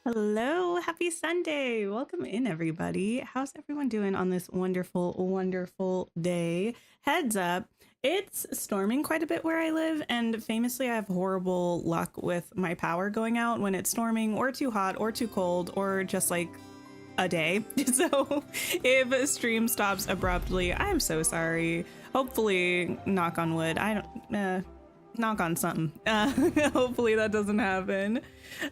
Hello, happy Sunday. Welcome in, everybody. How's everyone doing on this wonderful, wonderful day? Heads up, it's storming quite a bit where I live, and famously, I have horrible luck with my power going out when it's storming, or too hot, or too cold, or just like a day. So if a stream stops abruptly, I'm so sorry. Hopefully, knock on wood. I don't. Knock on something. Hopefully that doesn't happen.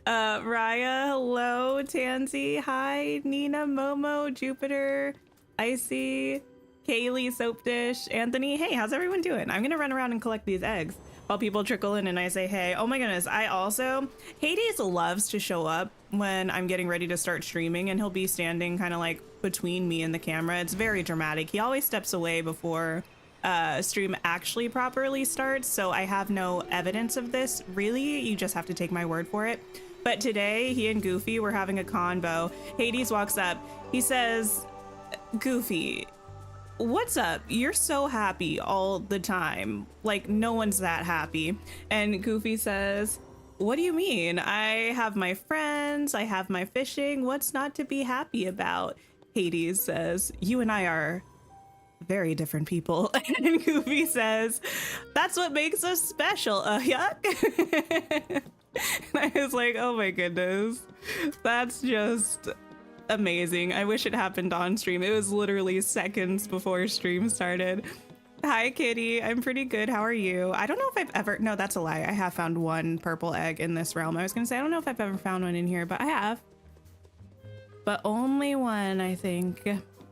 Raya, hello. Tansy, hi. Nina, Momo, Jupiter, Icy, Kaylee, Soap Dish, Anthony. Hey, how's everyone doing? I'm gonna run around and collect these eggs while people trickle in and I say hey. Oh my goodness, I also, Hades loves to show up when I'm getting ready to start streaming, and he'll be standing kind of like between me and the camera. It's very dramatic. He always steps away before stream actually properly starts, so I have no evidence of this. Really, you just have to take my word for it. But today, he and Goofy were having a convo. Hades walks up. He says, Goofy, what's up? You're so happy all the time. Like, no one's that happy. And Goofy says, what do you mean? I have my friends, I have my fishing. What's not to be happy about? Hades says, you and I are very different people. And Goofy says, that's what makes us special. Yuck. And I was like, oh my goodness, that's just amazing. I wish it happened on stream. It was literally seconds before stream started. Hi Kitty, I'm pretty good. How are you? I don't know if I've ever, no, that's a lie. I have found one purple egg in this realm. I was gonna say, I don't know if I've ever found one in here, but I have. But only one, I think.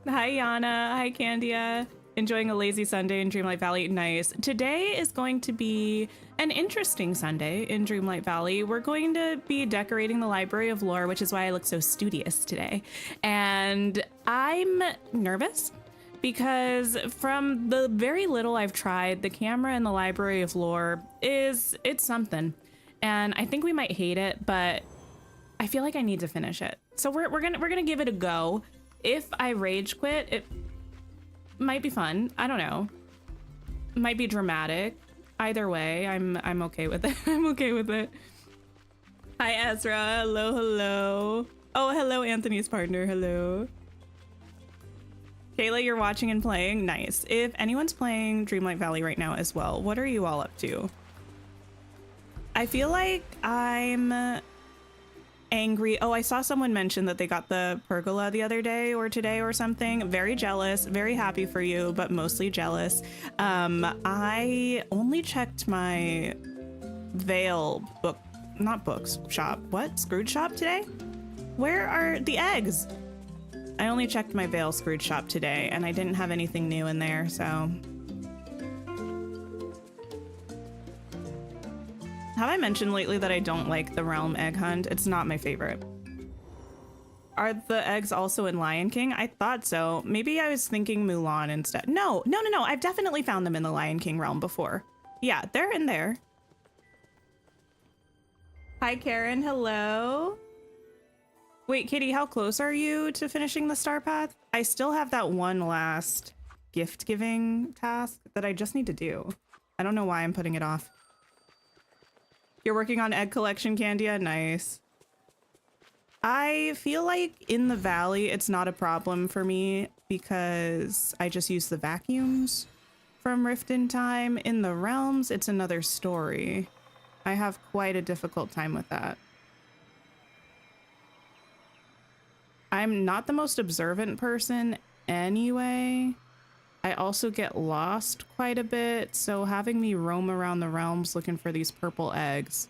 Hi Yana, hi Candia. Enjoying a lazy Sunday in Dreamlight Valley. Nice. Today is going to be an interesting Sunday in Dreamlight Valley. We're going to be decorating the Library of Lore, which is why I look so studious today. And I'm nervous because from the very little I've tried, the camera in the Library of Lore it's something. And I think we might hate it, but I feel like I need to finish it. So we're gonna give it a go. If I rage quit, it might be fun. I don't know. Might be dramatic. Either way, I'm okay with it. I'm okay with it. Hi Ezra. Hello, hello. Oh, hello Anthony's partner. Hello. Kayla, you're watching and playing. Nice. If anyone's playing Dreamlight Valley right now as well, what are you all up to? I feel like I'm angry. Oh, I saw someone mention that they got the pergola the other day or today or something. Very jealous, very happy for you, but mostly jealous. I only checked my Vale book, not books shop. What? Scrooge shop today? Where are the eggs? I only checked my Vale Scrooge shop today and I didn't have anything new in there, so. Have I mentioned lately that I don't like the Realm egg hunt? It's not my favorite. Are the eggs also in Lion King? I thought so. Maybe I was thinking Mulan instead. No. I've definitely found them in the Lion King realm before. Yeah, they're in there. Hi, Karen. Hello. Wait, Kitty, how close are you to finishing the Star Path? I still have that one last gift giving task that I just need to do. I don't know why I'm putting it off. You're working on egg collection, Candia? Nice. I feel like in the valley, it's not a problem for me because I just use the vacuums from Rift in Time. In the realms, it's another story. I have quite a difficult time with that. I'm not the most observant person anyway. I also get lost quite a bit, so having me roam around the realms looking for these purple eggs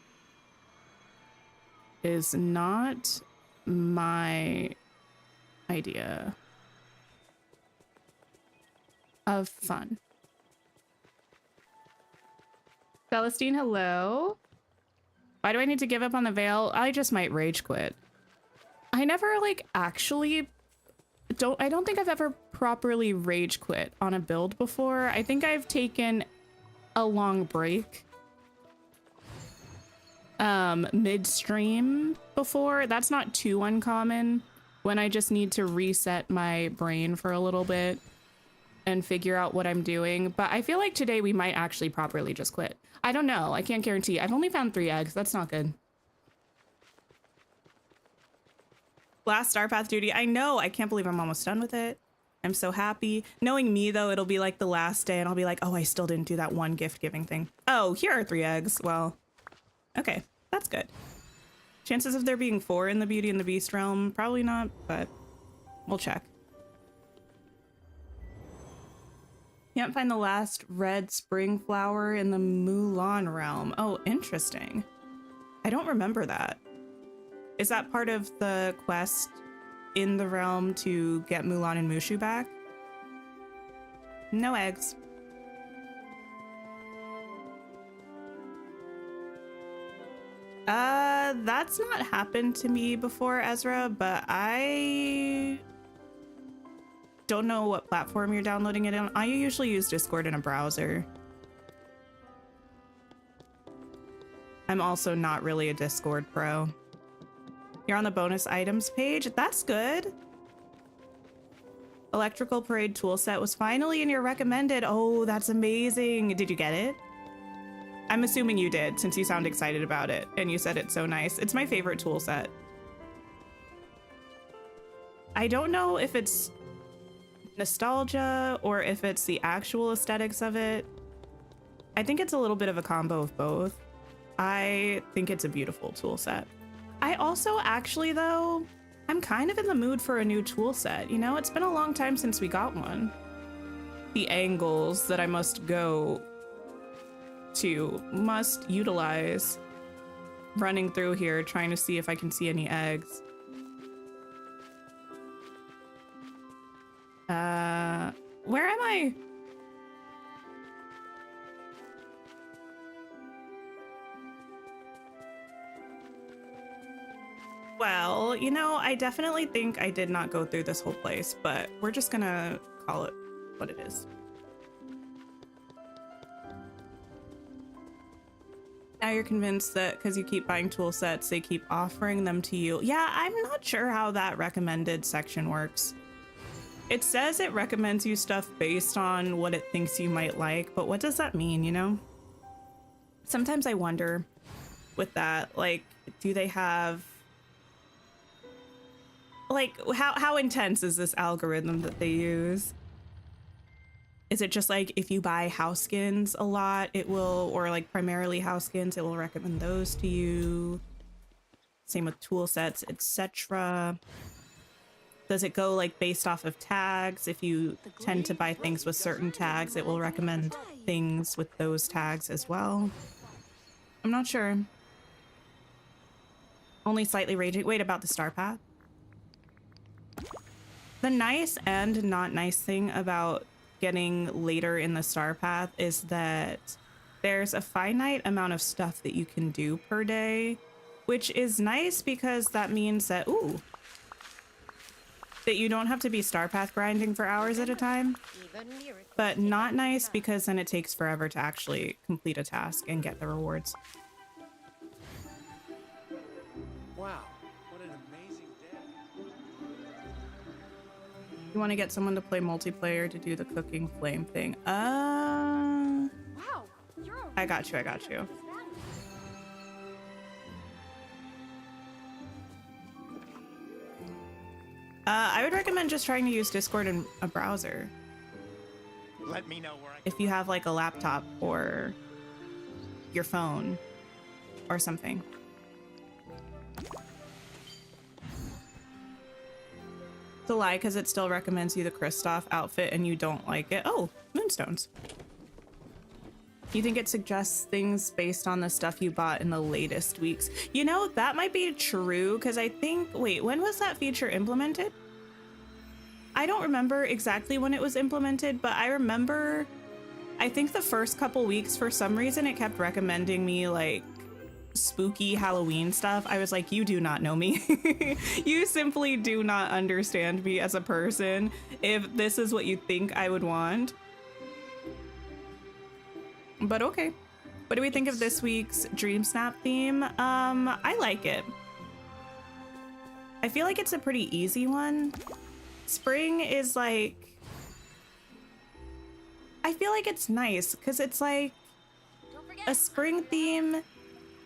is not my idea of fun. Celestine, hello. Why do I need to give up on the Vale? I just might rage quit. I never like actually I don't think I've ever properly rage quit on a build before. I think I've taken a long break midstream before. That's not too uncommon when I just need to reset my brain for a little bit and figure out what I'm doing. But I feel like today we might actually properly just quit. I don't know. I can't guarantee. I've only found 3 eggs. That's not good. Last Star Path duty. I know. I can't believe I'm almost done with it. I'm so happy. Knowing me, though, it'll be like the last day and I'll be like, oh, I still didn't do that one gift giving thing. Oh, here are 3 eggs. Well, okay. That's good. Chances of there being 4 in the Beauty and the Beast realm? Probably not, but we'll check. Can't find the last red spring flower in the Mulan realm. Oh, interesting. I don't remember that. Is that part of the quest in the realm to get Mulan and Mushu back? No eggs. That's not happened to me before, Ezra, but I don't know what platform you're downloading it on. I usually use Discord in a browser. I'm also not really a Discord pro. You're on the bonus items page. That's good. Electrical Parade toolset was finally in your recommended. Oh, that's amazing. Did you get it? I'm assuming you did, since you sound excited about it and you said it's so nice. It's my favorite tool set. I don't know if it's nostalgia or if it's the actual aesthetics of it. I think it's a little bit of a combo of both. I think it's a beautiful tool set. I also actually, though, I'm kind of in the mood for a new tool set. You know, it's been a long time since we got one. The angles that I must utilize running through here, trying to see if I can see any eggs. Where am I? Well, you know, I definitely think I did not go through this whole place, but we're just gonna call it what it is. Now you're convinced that because you keep buying tool sets, they keep offering them to you. Yeah, I'm not sure how that recommended section works. It says it recommends you stuff based on what it thinks you might like, but what does that mean, you know? Sometimes I wonder with that, like, do they have... Like, how intense is this algorithm that they use? Is it just like if you buy house skins a lot, it will, or like primarily house skins, it will recommend those to you? Same with tool sets, etc. Does it go like based off of tags? If you tend to buy things with certain tags, it will recommend things with those tags as well. I'm not sure. Only slightly raging. Wait, about the star path? The nice and not nice thing about getting later in the star path is that there's a finite amount of stuff that you can do per day, which is nice because that means that, ooh, that you don't have to be star path grinding for hours at a time, but not nice because then it takes forever to actually complete a task and get the rewards. Wow, what an amazing day. You want to get someone to play multiplayer to do the cooking flame thing. Wow, I got you. I would recommend just trying to use Discord in a browser. Let me know where if you have like a laptop or your phone or something. It's a lie because it still recommends you the Kristoff outfit and you don't like it. Oh, moonstones. You think it suggests things based on the stuff you bought in the latest weeks? You know, that might be true because I think, wait, when was that feature implemented? I don't remember exactly when it was implemented, but I remember, I think the first couple weeks, for some reason, it kept recommending me like spooky Halloween stuff. I was like, you do not know me. You simply do not understand me as a person if this is what you think I would want. But okay. What do we think of this week's Dream Snap theme? I like it. I feel like it's a pretty easy one. Spring is like, I feel like it's nice because it's like a spring theme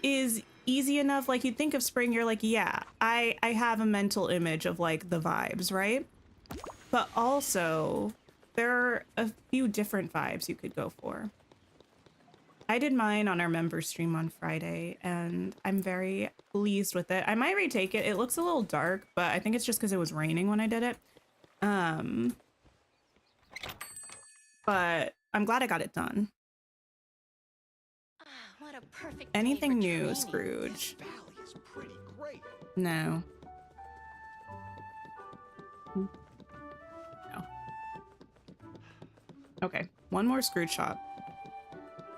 is easy enough. Like, you think of spring, you're like, yeah, I have a mental image of like the vibes, right? But also there are a few different vibes you could go for. I did mine on our member stream on Friday, and I'm very pleased with it. I might retake it. It looks a little dark, but I think it's just because it was raining when I did it. But I'm glad I got it done. What a perfect Anything day for new, training. Scrooge? Valley is pretty great. No. No. Okay, one more Scrooge shop.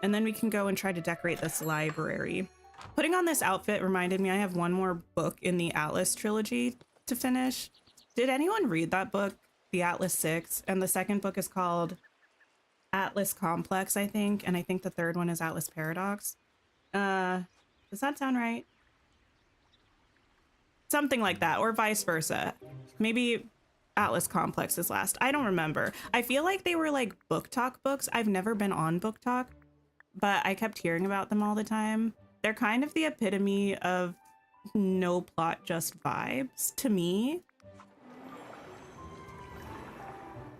And then we can go and try to decorate this library. Putting on this outfit reminded me I have one more book in the Atlas trilogy to finish. Did anyone read that book, The Atlas 6? And the second book is called Atlas Complex, I think. And I think the third one is Atlas Paradox. Does that sound right? Something like that, or vice versa. Maybe Atlas Complex is last. I don't remember. I feel like they were like book talk books. I've never been on book talk, but I kept hearing about them all the time. They're kind of the epitome of no plot, just vibes to me.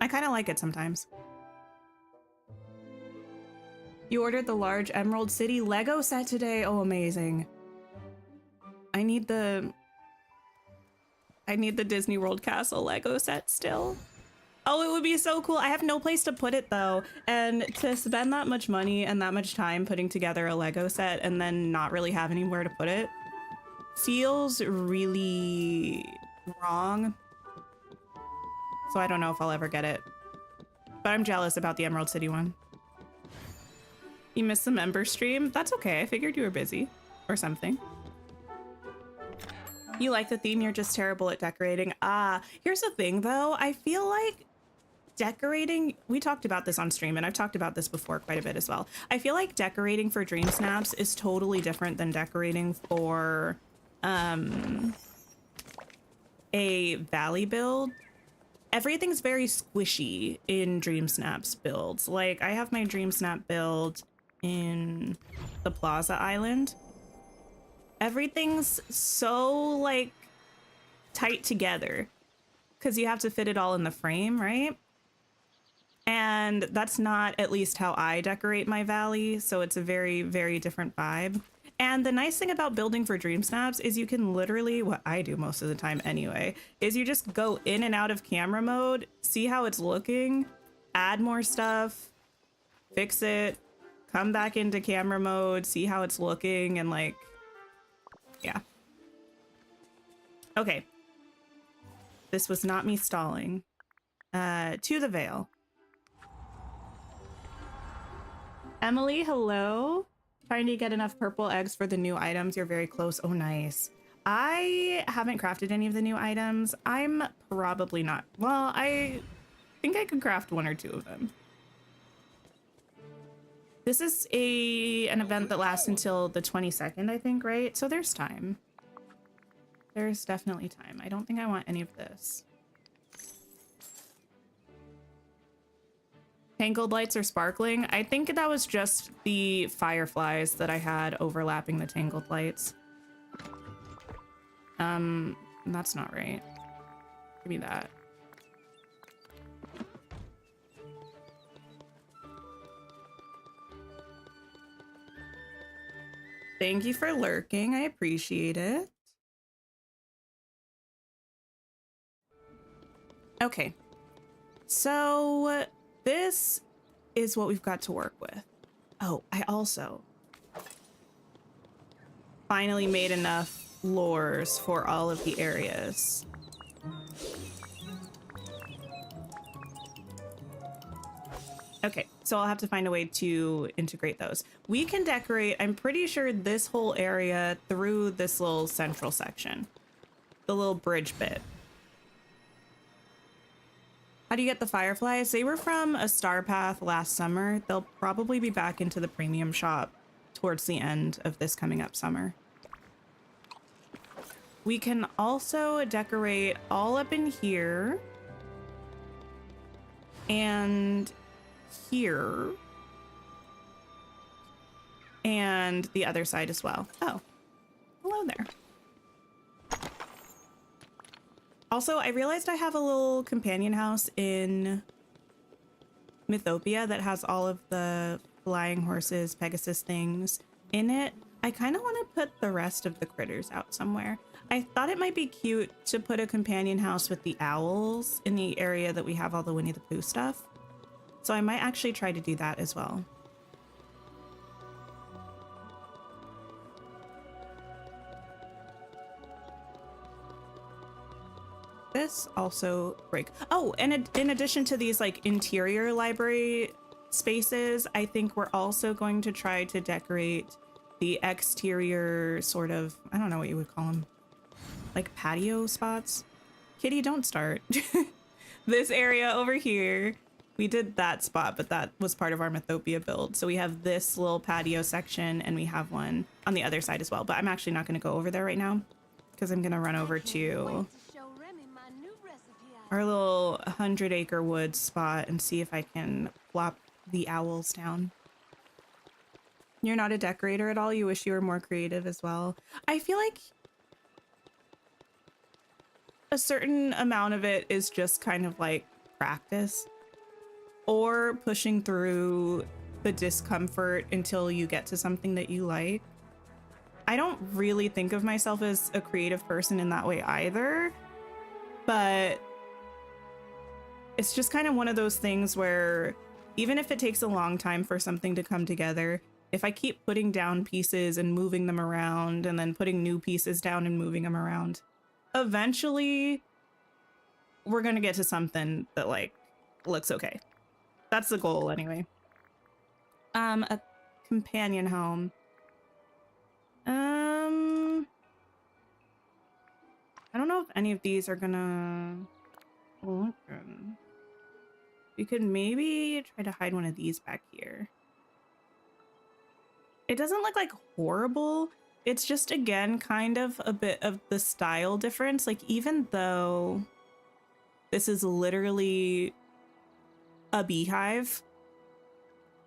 I kind of like it sometimes. You ordered the large Emerald City Lego set today. Oh, amazing. I need the Disney World Castle Lego set still. Oh, it would be so cool. I have no place to put it though. And to spend that much money and that much time putting together a Lego set and then not really have anywhere to put it feels really wrong. So I don't know if I'll ever get it. But I'm jealous about the Emerald City one. You missed the member stream? That's okay. I figured you were busy or something. You like the theme, you're just terrible at decorating. Here's the thing though. I feel like decorating, we talked about this on stream and I've talked about this before quite a bit as well. I feel like decorating for Dream Snaps is totally different than decorating for a Valley build. Everything's very squishy in Dream Snaps builds. Like I have my Dream Snap build in the Plaza Island. Everything's so like tight together because you have to fit it all in the frame, right? And that's not at least how I decorate my Valley, so it's a very, very different vibe. And the nice thing about building for Dream Snaps is you can literally, what I do most of the time anyway, is you just go in and out of camera mode, see how it's looking, add more stuff, fix it, come back into camera mode, see how it's looking, and like, yeah. Okay. This was not me stalling. To the Vale. Emily, hello. Trying to get enough purple eggs for the new items. You're very close. Oh, nice. I haven't crafted any of the new items. I'm probably not. Well, I think I could craft one or two of them. This is an event that lasts until the 22nd, I think, right? So there's time. There's definitely time. I don't think I want any of this. Tangled lights are sparkling. I think that was just the fireflies that I had overlapping the tangled lights. That's not right. Give me that. Thank you for lurking. I appreciate it. Okay. So this is what we've got to work with. Oh, I also finally made enough lures for all of the areas. Okay, so I'll have to find a way to integrate those. We can decorate, I'm pretty sure, this whole area through this little central section. The little bridge bit. How do you get the fireflies? They were from a star path last summer. They'll probably be back into the premium shop towards the end of this coming up summer. We can also decorate all up in here and here and the other side as well. Oh, Hello there. Also, I realized I have a little companion house in Mythopia that has all of the flying horses, Pegasus things in it. I kind of want to put the rest of the critters out somewhere. I thought it might be cute to put a companion house with the owls in the area that we have all the Winnie the Pooh stuff. So I might actually try to do that as well. This also break. Oh, and in addition to these like interior library spaces, I think we're also going to try to decorate the exterior sort of, I don't know what you would call them, like patio spots. Kitty, don't start. This area over here, we did that spot, but that was part of our Mythopia build. So we have this little patio section and we have one on the other side as well, but I'm actually not going to go over there right now because I'm going to run over to our little 100-acre woods spot and see if I can plop the owls down. You're not a decorator at all? You wish you were more creative as well? I feel like a certain amount of it is just kind of like practice or pushing through the discomfort until you get to something that you like. I don't really think of myself as a creative person in that way either, but it's just kind of one of those things where even if it takes a long time for something to come together, if I keep putting down pieces and moving them around and then putting new pieces down and moving them around, eventually we're going to get to something that like looks okay. That's the goal anyway. A companion home. I don't know if any of these are gonna look good. We could maybe try to hide one of these back here. It doesn't look like horrible. It's just, again, kind of a bit of the style difference. Like, even though this is literally a beehive,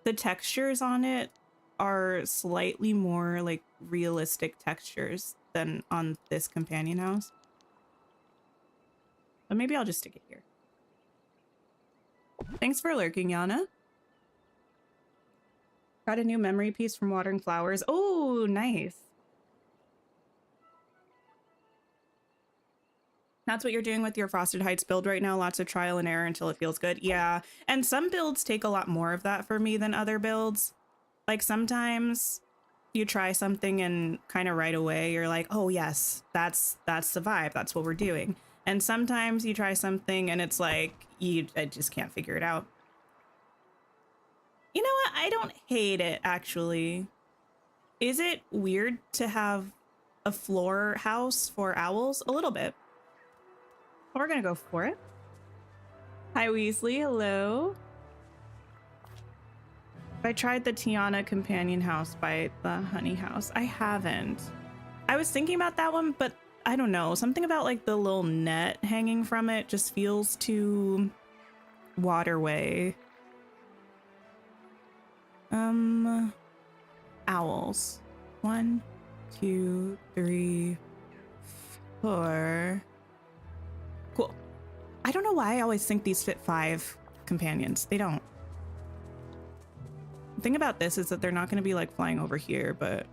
the textures on it are slightly more like realistic textures than on this companion house. But maybe I'll just stick it here. Thanks for lurking, Yana. Got a new memory piece from watering flowers. Oh, nice. That's what you're doing with your Frosted Heights build right now. Lots of trial and error until it feels good. Yeah. And some builds take a lot more of that for me than other builds. Like sometimes you try something and kind of right away you're like, oh yes, that's the vibe. That's what we're doing. And sometimes you try something and it's like, I just can't figure it out. You know what? I don't hate it, actually. Is it weird to have a floor house for owls? A little bit. But we're gonna go for it. Hi, Weasley. Hello. I tried the Tiana companion house by the honey house. I haven't. I was thinking about that one, but I don't know. Something about like the little net hanging from it just feels too waterway. Owls. 1, 2, 3, 4. Cool. I don't know why I always think these fit 5 companions. They don't. The thing about this is that they're not going to be like flying over here, but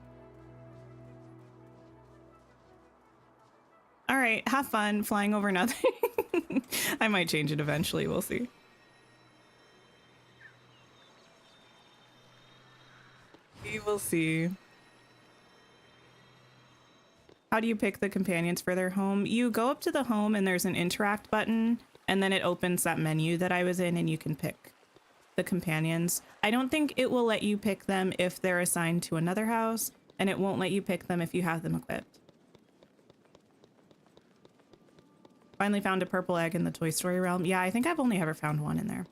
all right, have fun flying over nothing. I might change it eventually. We'll see. We will see. How do you pick the companions for their home? You go up to the home and there's an interact button, and then it opens that menu that I was in and you can pick the companions. I don't think it will let you pick them if they're assigned to another house, and it won't let you pick them if you have them equipped. Finally found a purple egg in the Toy Story realm. Yeah, I think I've only ever found one in there.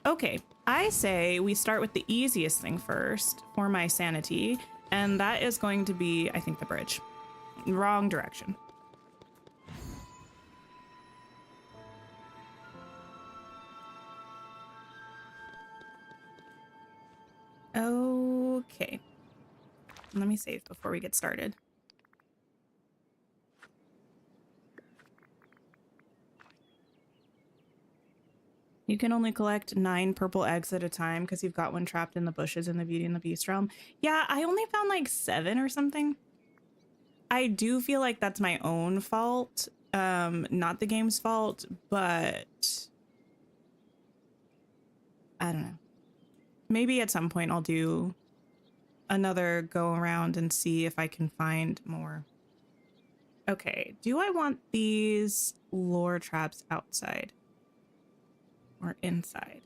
Okay, I say we start with the easiest thing first for my sanity, and that is going to be, I think, the bridge. Wrong direction. Okay. Let me save before we get started. You can only collect 9 purple eggs at a time because you've got one trapped in the bushes in the Beauty and the Beast realm. Yeah, I only found like 7 or something. I do feel like that's my own fault, not the game's fault, but I don't know. Maybe at some point I'll do another go around and see if I can find more. Okay, do I want these lure traps outside or inside?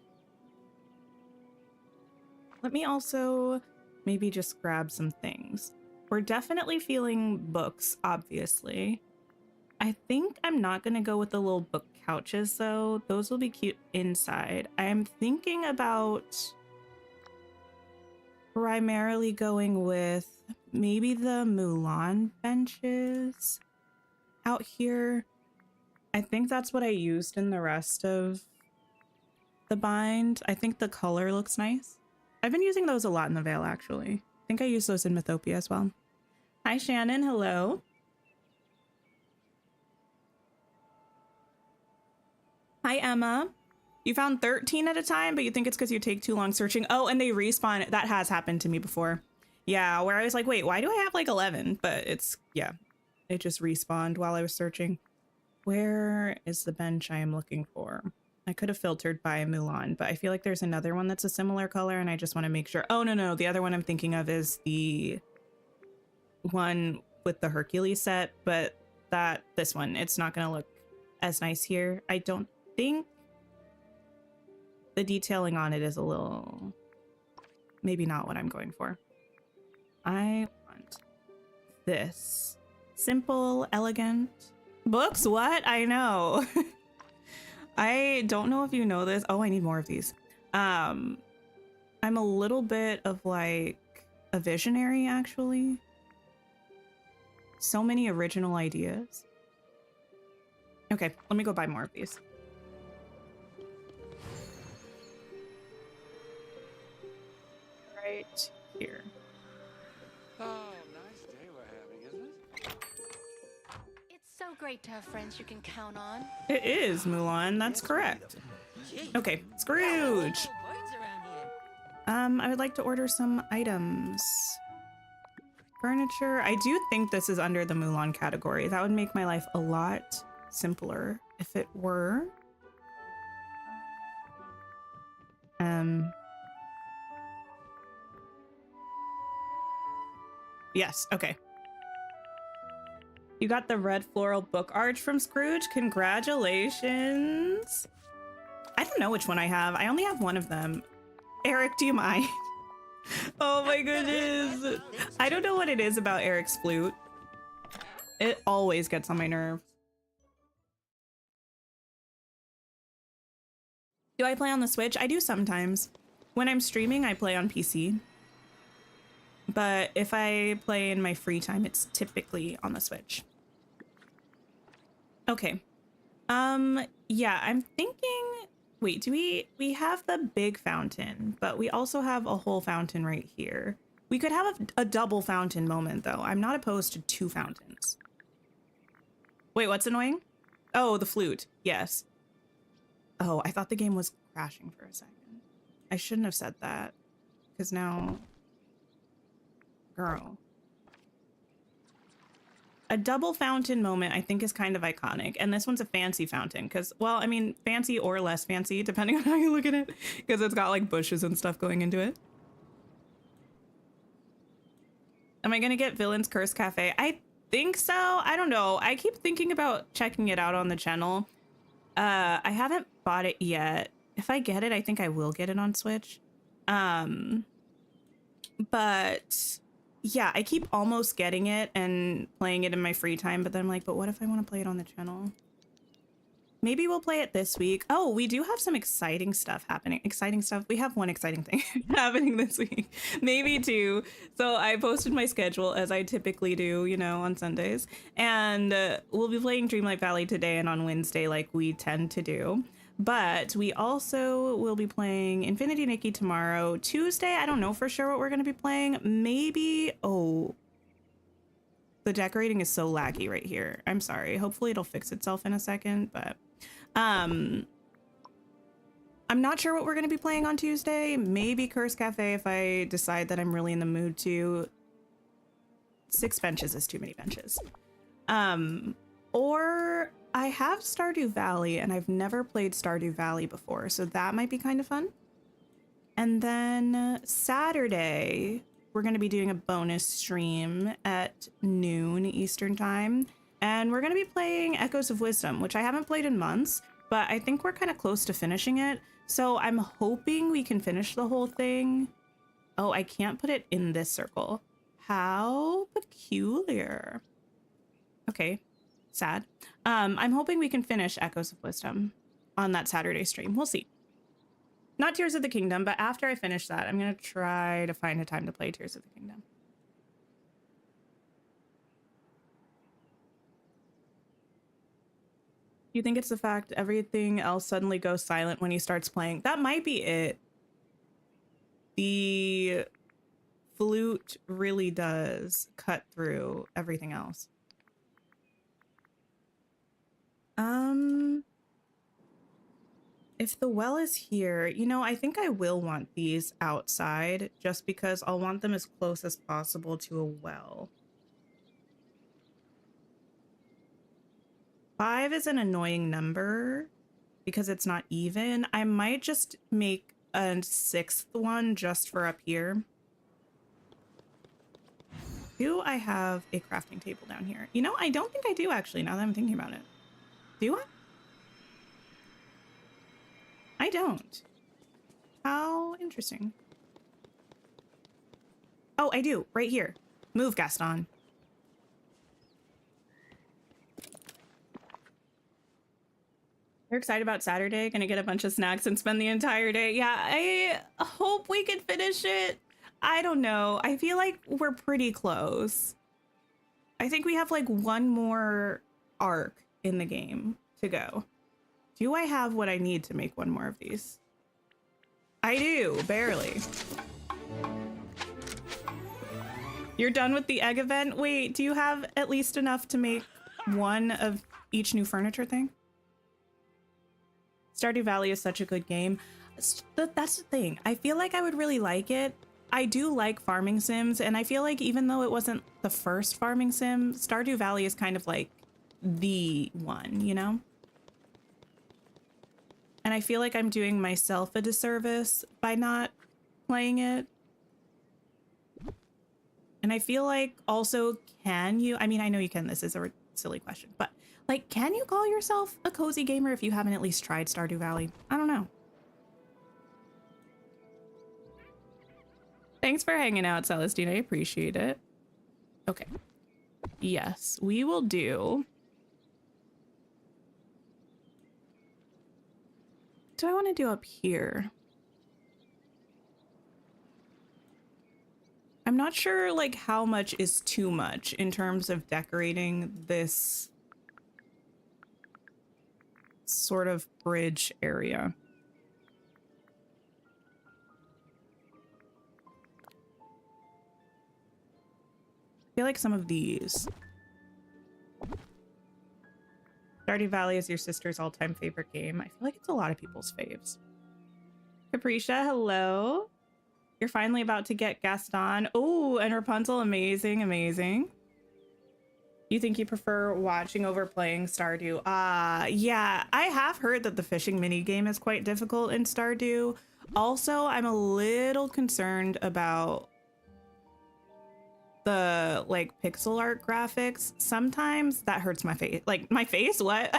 Let me also maybe just grab some things. We're definitely feeling books, obviously. I think I'm not going to go with the little book couches, though. Those will be cute inside. I'm thinking about primarily going with maybe the Mulan benches out here. I think that's what I used in the rest of the bind. I think the color looks nice. I've been using those a lot in the Vale, actually. I think I use those in Mythopia as well. Hi, Shannon. Hello. Hi, Emma. You found 13 at a time, but you think it's because you take too long searching. Oh, and they respawn. That has happened to me before. Yeah, where I was like, wait, why do I have like 11? But it's, yeah, it just respawned while I was searching. Where is the bench I am looking for? I could have filtered by Mulan, but I feel like there's another one that's a similar color and I just want to make sure. Oh, no. The other one I'm thinking of is the one with the Hercules set, but this one, it's not going to look as nice here. I don't think the detailing on it is a little, maybe not what I'm going for. I want this. Simple, elegant. Books? What? I know. I don't know if you know this. Oh, I need more of these. I'm a little bit of like a visionary, actually. So many original ideas. Okay, let me go buy more of these. Right here. Oh, nice day we're having, isn't it? It's so great to have friends you can count on. It is, Mulan. That's correct. Okay, Scrooge. I would like to order some items. Furniture. I do think this is under the Mulan category. That would make my life a lot simpler if it were. Yes, okay. You got the red floral book arch from Scrooge. Congratulations. I don't know which one I have. I only have one of them. Eric, do you mind? Oh my goodness. I don't know what it is about Eric's flute. It always gets on my nerves. Do I play on the Switch? I do sometimes. When I'm streaming, I play on PC. But if I play in my free time, it's typically on the Switch. Okay. Yeah, I'm thinking, wait, do we have the big fountain, but we also have a whole fountain right here. We could have a double fountain moment though. I'm not opposed to 2 fountains. Wait, what's annoying? Oh, the flute. Yes. Oh, I thought the game was crashing for a second. I shouldn't have said that because now, girl. A double fountain moment I think is kind of iconic, and this one's a fancy fountain because, well, I mean, fancy or less fancy depending on how you look at it, because it's got like bushes and stuff going into it. Am I gonna get Villain's Curse Cafe? I think so. I don't know. I keep thinking about checking it out on the channel. I haven't bought it yet. If I get it, I think I will get it on Switch. But yeah, I keep almost getting it and playing it in my free time, but then I'm like, but what if I want to play it on the channel? Maybe we'll play it this week. Oh, we do have some exciting stuff happening. Exciting stuff. We have one exciting thing happening this week. Maybe 2. So I posted my schedule as I typically do, you know, on Sundays. And we'll be playing Dreamlight Valley today and on Wednesday like we tend to do. But we also will be playing Infinity Nikki tomorrow. Tuesday, I don't know for sure what we're going to be playing. Maybe, oh, the decorating is so laggy right here. I'm sorry. Hopefully it'll fix itself in a second, but I'm not sure what we're going to be playing on Tuesday. Maybe Curse Cafe if I decide that I'm really in the mood to. 6 benches is too many benches. Or I have Stardew Valley and I've never played Stardew Valley before, so that might be kind of fun. And then Saturday, we're going to be doing a bonus stream at noon Eastern time. And we're going to be playing Echoes of Wisdom, which I haven't played in months, but I think we're kind of close to finishing it. So I'm hoping we can finish the whole thing. Oh, I can't put it in this circle. How peculiar. Okay, sad. I'm hoping we can finish Echoes of Wisdom on that Saturday stream. We'll see. Not Tears of the Kingdom, but after I finish that, I'm going to try to find a time to play Tears of the Kingdom. You think it's the fact everything else suddenly goes silent when he starts playing? That might be it. The flute really does cut through everything else. If the well is here, you know, I think I will want these outside just because I'll want them as close as possible to a well. 5 is an annoying number because it's not even. I might just make a 6th one just for up here. Do I have a crafting table down here? You know, I don't think I do actually, now that I'm thinking about it. Do I? I don't. How interesting. Oh, I do, right here. Move, Gaston. You're excited about Saturday? Gonna get a bunch of snacks and spend the entire day. Yeah, I hope we can finish it. I don't know. I feel like we're pretty close. I think we have like one more arc in the game to go. Do I have what I need to make one more of these? I do, barely. You're done with the egg event? Wait, do you have at least enough to make one of each new furniture thing? Stardew Valley is such a good game. That's the thing. I feel like I would really like it. I do like farming sims, and I feel like even though it wasn't the first farming sim, Stardew Valley is kind of like the one, you know? And I feel like I'm doing myself a disservice by not playing it. And I feel like also, can you, I mean, I know you can, this is a silly question, but like, can you call yourself a cozy gamer if you haven't at least tried Stardew Valley? I don't know. Thanks for hanging out, Celestine. I appreciate it. Okay. Yes, we will do. Do I want to do up here? I'm not sure like how much is too much in terms of decorating this sort of bridge area. I feel like some of these. Stardew Valley is your sister's all-time favorite game. I feel like it's a lot of people's faves. Capricia, hello. You're finally about to get Gaston. Oh, and Rapunzel, amazing, amazing. You think you prefer watching over playing Stardew? Yeah, I have heard that the fishing mini game is quite difficult in Stardew. Also, I'm a little concerned about the like pixel art graphics. Sometimes that hurts my face. Like my face? What?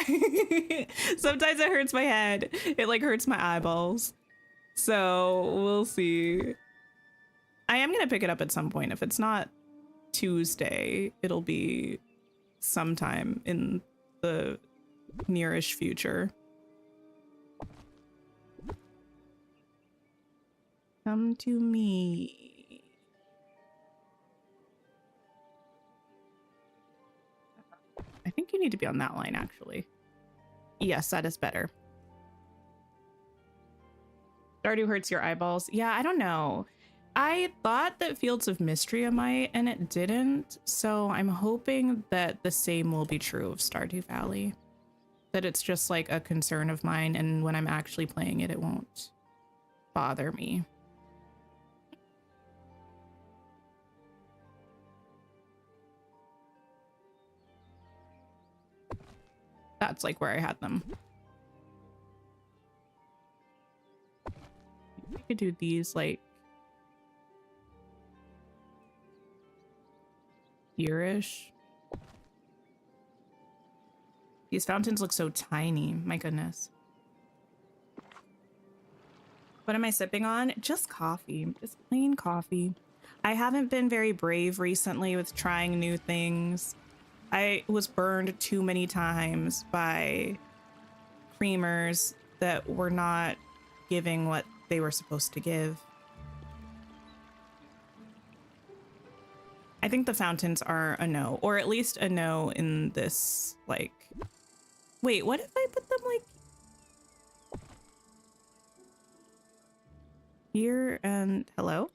Sometimes it hurts my head. It like hurts my eyeballs. So we'll see. I am gonna pick it up at some point. If it's not Tuesday, it'll be sometime in the nearish future. Come to me. I think you need to be on that line, actually. Yes, that is better. Stardew hurts your eyeballs. Yeah, I don't know. I thought that Fields of Mystria might, and it didn't. So I'm hoping that the same will be true of Stardew Valley. that it's just like a concern of mine, and when I'm actually playing it, it won't bother me. That's like where I had them. I could do these like here-ish. These fountains look so tiny. My goodness. What am I sipping on? Just coffee. Just plain coffee. I haven't been very brave recently with trying new things. I was burned too many times by creamers that were not giving what they were supposed to give. I think the fountains are a no, or at least a no in this, like... Wait, what if I put them, like... here and... hello?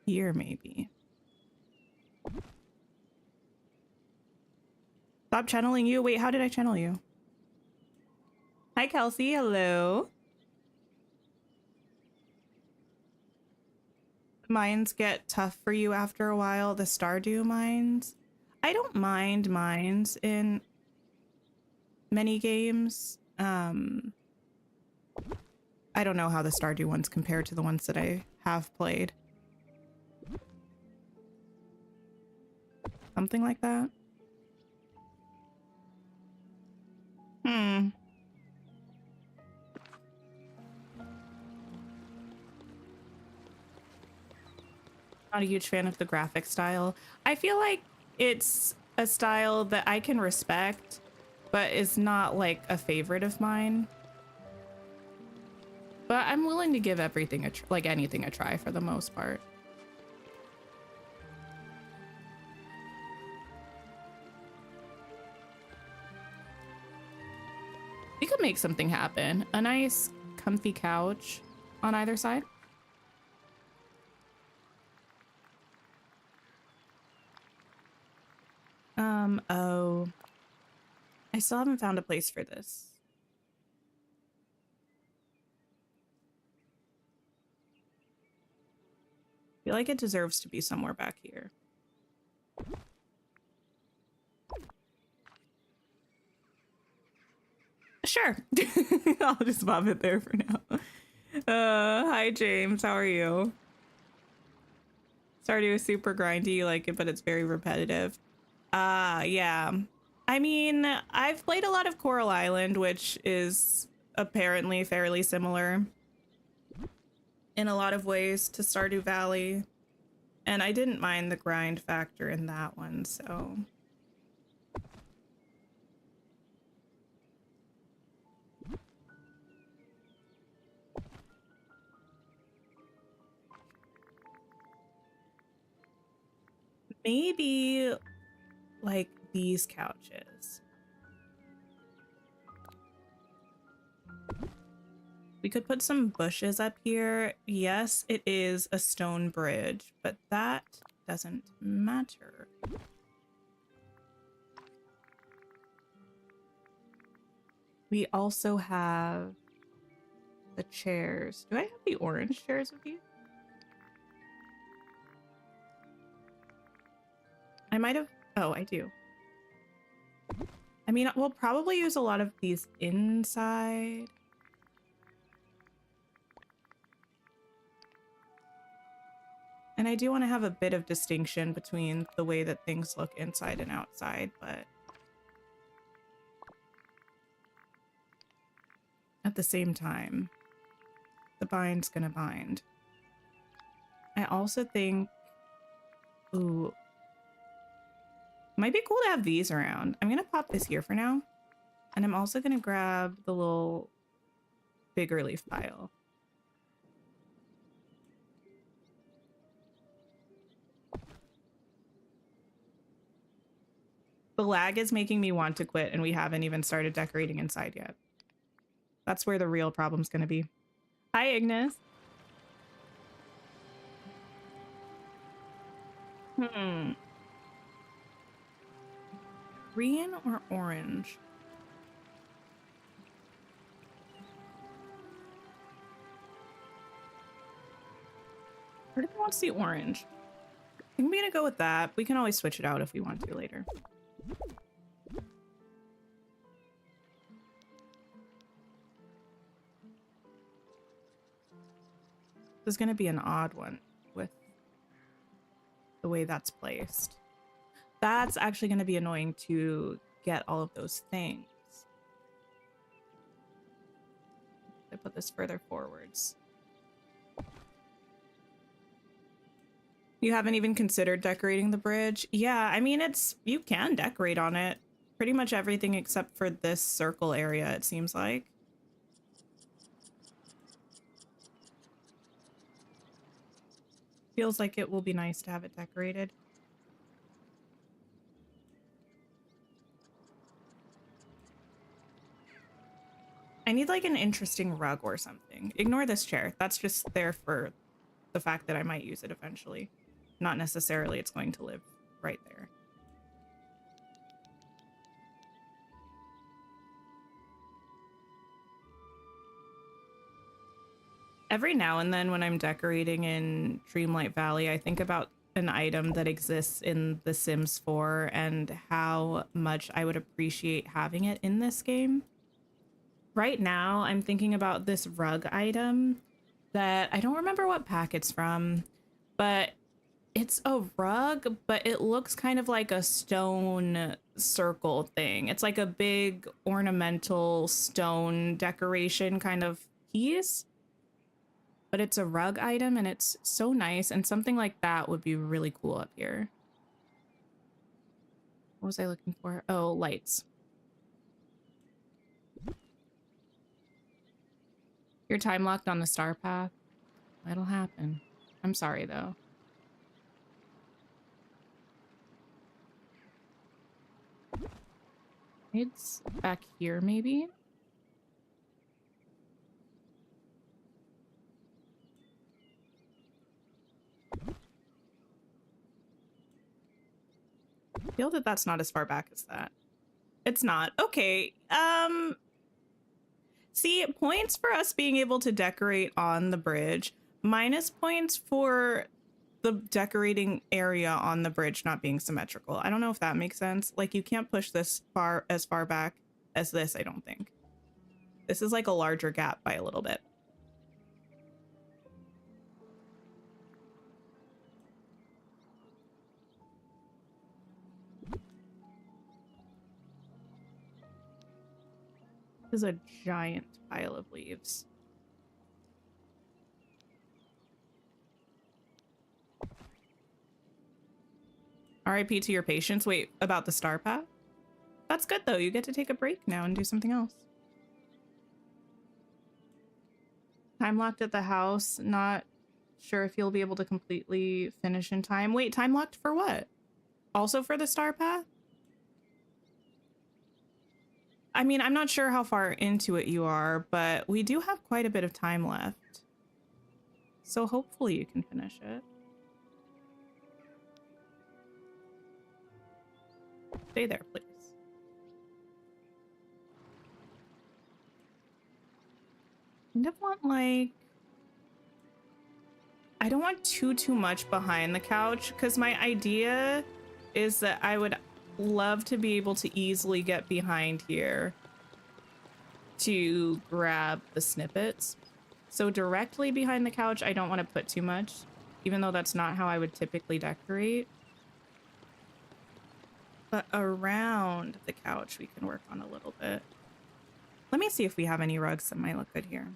Here, maybe. Stop channeling you? Wait, how did I channel you? Hi, Kelsey. Hello. Mines get tough for you after a while, the Stardew mines. I don't mind mines in many games. I don't know how the Stardew ones compare to the ones that I have played. Something like that. Not a huge fan of the graphic style. I feel like it's a style that I can respect, but is not like a favorite of mine. But I'm willing to give everything like anything a try for the most part. We could make something happen. A nice comfy couch on either side. Oh. I still haven't found a place for this. I feel like it deserves to be somewhere back here. Sure. I'll just bob it there for now. Hi James, how are you? Stardew is super grindy, you like it, but it's very repetitive. Yeah. I mean, I've played a lot of Coral Island, which is apparently fairly similar in a lot of ways to Stardew Valley. And I didn't mind the grind factor in that one, so... maybe, like, these couches. We could put some bushes up here. Yes, it is a stone bridge, but that doesn't matter. We also have the chairs. Do I have the orange chairs with you? I might have... oh, I do. I mean, we'll probably use a lot of these inside. And I do want to have a bit of distinction between the way that things look inside and outside, but at the same time, the bind's gonna bind. I also think, ooh, might be cool to have these around. I'm gonna pop this here for now. And I'm also gonna grab the little bigger leaf pile. The lag is making me want to quit, and we haven't even started decorating inside yet. That's where the real problem's gonna be. Hi, Ignis. Green or orange? Part of me wants the orange. I think I'm gonna go with that. We can always switch it out if we want to later. This is gonna be an odd one with the way that's placed. That's actually gonna be annoying to get all of those things. I put this further forwards. You haven't even considered decorating the bridge? Yeah, I mean, you can decorate on it. Pretty much everything except for this circle area, it seems like. Feels like it will be nice to have it decorated. I need like an interesting rug or something. Ignore this chair. That's just there for the fact that I might use it eventually. Not necessarily it's going to live right there. Every now and then when I'm decorating in Dreamlight Valley, I think about an item that exists in The Sims 4 and how much I would appreciate having it in this game. Right now, I'm thinking about this rug item that I don't remember what pack it's from, but it's a rug, but it looks kind of like a stone circle thing. It's like a big ornamental stone decoration kind of piece, but it's a rug item and it's so nice, and something like that would be really cool up here. What was I looking for? Oh, lights. You're time locked on the star path. That'll happen. I'm sorry though. It's back here maybe. I feel that that's not as far back as that. It's not. Okay. See, points for us being able to decorate on the bridge, minus points for the decorating area on the bridge not being symmetrical. I don't know if that makes sense. Like, you can't push this as far back as this, I don't think. This is like a larger gap by a little bit. This is a giant pile of leaves. RIP to your patience. Wait, about the star path? That's good though. You get to take a break now and do something else. Time locked at the house. Not sure if you'll be able to completely finish in time. Wait, time locked for what? Also for the star path? I mean, I'm not sure how far into it you are, but we do have quite a bit of time left. So hopefully you can finish it. Stay there, please. Kind of want like... I don't want too much behind the couch, because my idea is that I would love to be able to easily get behind here to grab the snippets. So directly behind the couch, I don't want to put too much, even though that's not how I would typically decorate. But around the couch, we can work on a little bit. Let me see if we have any rugs that might look good here.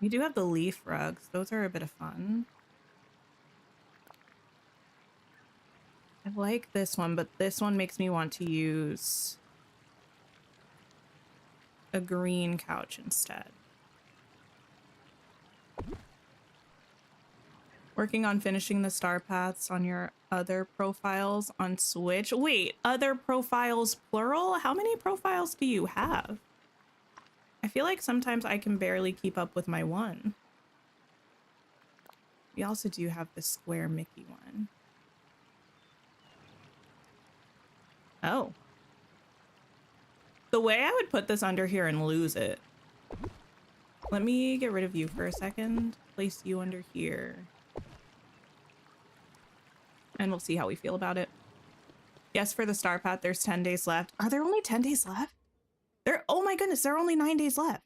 We do have the leaf rugs. Those are a bit of fun. I like this one, but this one makes me want to use a green couch instead. Working on finishing the star paths on your other profiles on Switch. Wait, other profiles plural? How many profiles do you have? I feel like sometimes I can barely keep up with my one. We also do have the square Mickey one. Oh. The way I would put this under here and lose it. Let me get rid of you for a second. Place you under here. And we'll see how we feel about it. Yes, for the star path, there's 10 days left. Are there only 10 days left? Oh my goodness, there are only 9 days left.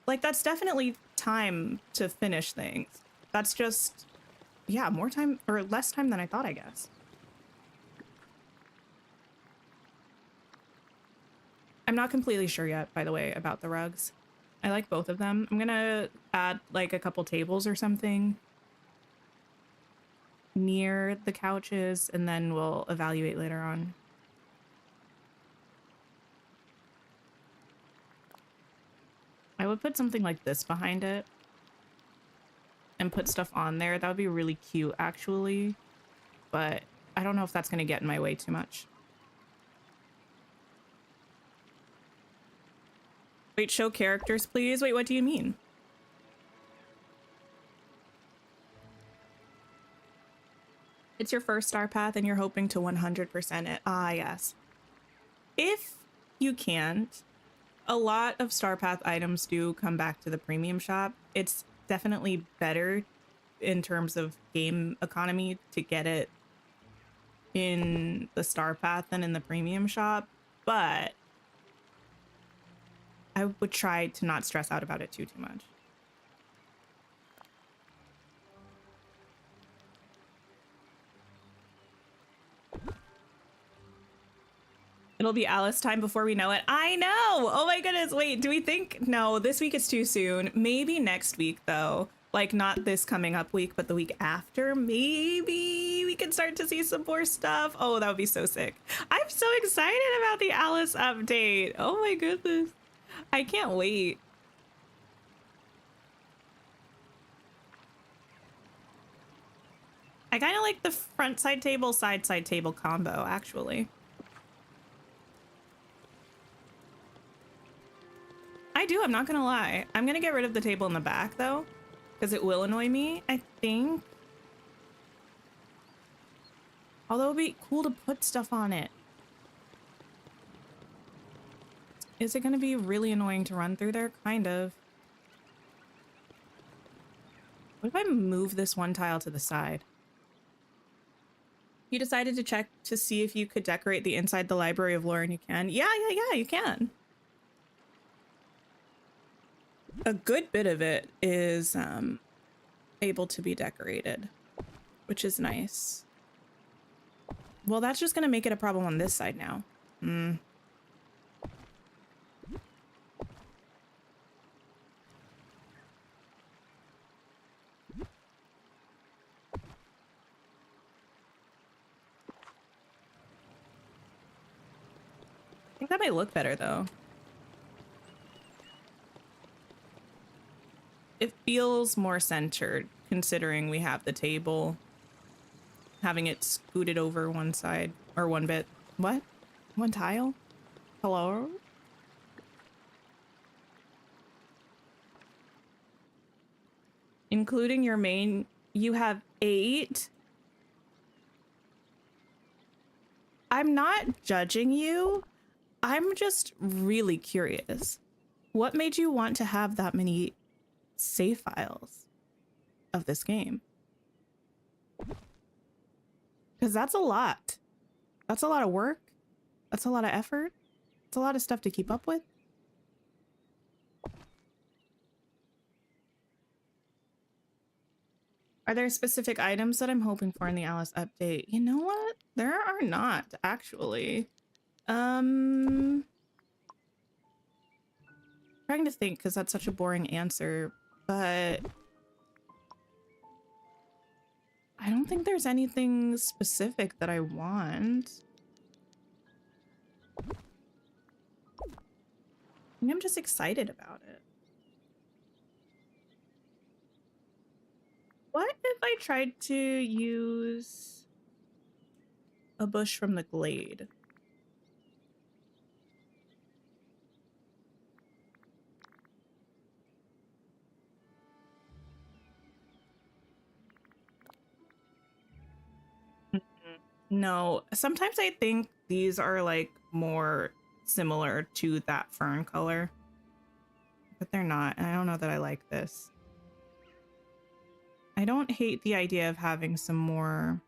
Like, that's definitely time to finish things. That's just, yeah, more time or less time than I thought, I guess. I'm not completely sure yet, by the way, about the rugs. I like both of them. I'm gonna add like a couple tables or something near the couches, and then we'll evaluate later on. I would put something like this behind it and put stuff on there. That would be really cute, actually. But I don't know if that's going to get in my way too much. Wait, show characters, please. Wait, what do you mean? It's your first star path and you're hoping to 100% it. Ah, yes. If you can't, a lot of star path items do come back to the premium shop. It's definitely better in terms of game economy to get it in the star path than in the premium shop, but I would try to not stress out about it too much. It'll be Alice time before we know it. I know. Oh my goodness. Wait, do we think? No, this week is too soon. Maybe next week, though. Like, not this coming up week, but the week after. Maybe we can start to see some more stuff. Oh, that would be so sick. I'm so excited about the Alice update. Oh my goodness. I can't wait. I kind of like the front side table, side table combo, actually. I do, I'm not gonna lie. I'm gonna get rid of the table in the back though, because it will annoy me, I think. Although it'd be cool to put stuff on it. Is it gonna be really annoying to run through there? Kind of. What if I move this one tile to the side? You decided to check to see if you could decorate the inside the Library of Lore, and you can. Yeah, you can. A good bit of it is able to be decorated, which is nice. Well, that's just gonna make it a problem on this side now. I think that might look better though. It feels more centered considering we have the table. Having it scooted over one side or one bit. What? One tile? Hello? Including your main, you have 8. I'm not judging you. I'm just really curious. What made you want to have that many save files of this game? Because that's a lot. That's a lot of work. That's a lot of effort. It's a lot of stuff to keep up with. Are there specific items that I'm hoping for in the Alice update? You know what? There are not, actually. Trying to think because that's such a boring answer, but I don't think there's anything specific that I want. I think I'm just excited about it. What if I tried to use a bush from the glade? No, sometimes I think these are like more similar to that fern color, but they're not. And I don't know that I like this. I don't hate the idea of having some more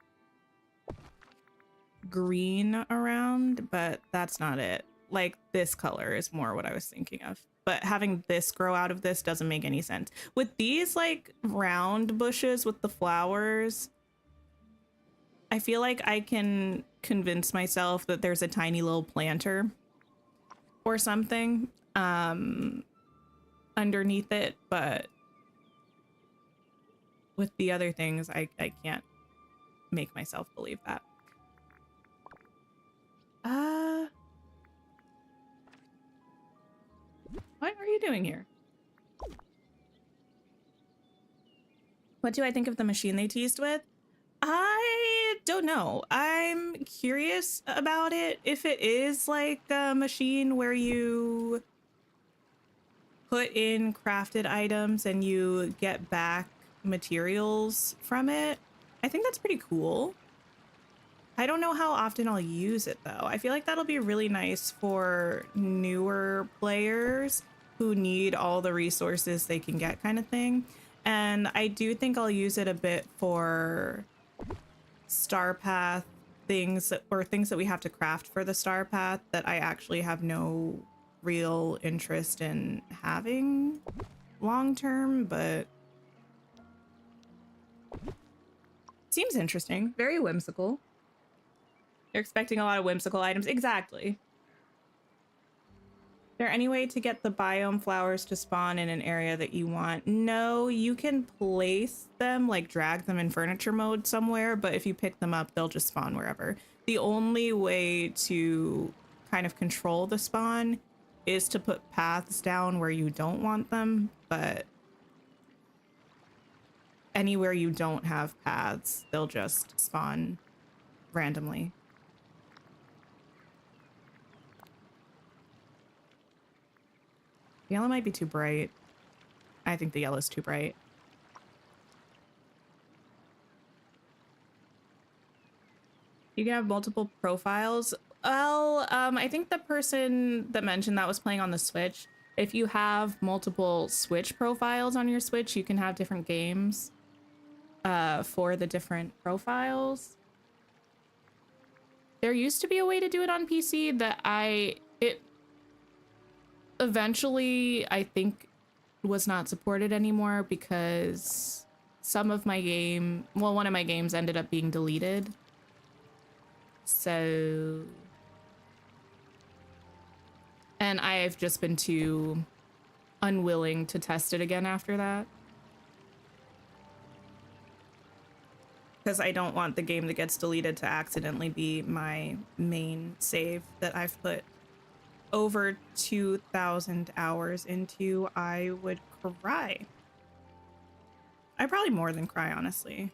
green around, but that's not it. Like this color is more what I was thinking of. But having this grow out of this doesn't make any sense. With these like round bushes with the flowers, I feel like I can convince myself that there's a tiny little planter or something underneath it, but with the other things, I can't make myself believe that. What are you doing here? What do I think of the machine they teased with? I don't know. I'm curious about it. If it is like a machine where you put in crafted items and you get back materials from it, I think that's pretty cool. I don't know how often I'll use it though. I feel like that'll be really nice for newer players who need all the resources they can get kind of thing. And I do think I'll use it a bit for star path things or things that we have to craft for the star path that I actually have no real interest in having long term, but seems interesting. Very whimsical. You're expecting a lot of whimsical items. Exactly. Is there any way to get the biome flowers to spawn in an area that you want? No, you can place them, like drag them in furniture mode somewhere, but if you pick them up, they'll just spawn wherever. The only way to kind of control the spawn is to put paths down where you don't want them, but anywhere you don't have paths, they'll just spawn randomly. Yellow might be too bright. I think the yellow's too bright. You can have multiple profiles. Well, I think the person that mentioned that was playing on the Switch. If you have multiple Switch profiles on your Switch, you can have different games for the different profiles. There used to be a way to do it on PC that it eventually I think was not supported anymore because one of my games ended up being deleted. So, and I've just been too unwilling to test it again after that. Because I don't want the game that gets deleted to accidentally be my main save that I've put over 2,000 hours into. I would cry. I probably more than cry, honestly.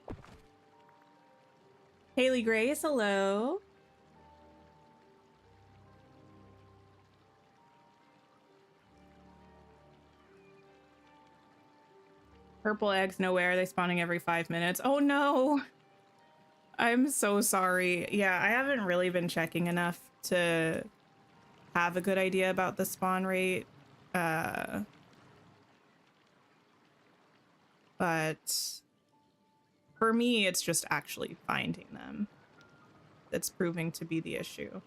Haley Grace, hello. Purple eggs nowhere. They spawning every 5 minutes. Oh no. I'm so sorry. Yeah, I haven't really been checking enough to have a good idea about the spawn rate. But for me, it's just actually finding them that's proving to be the issue.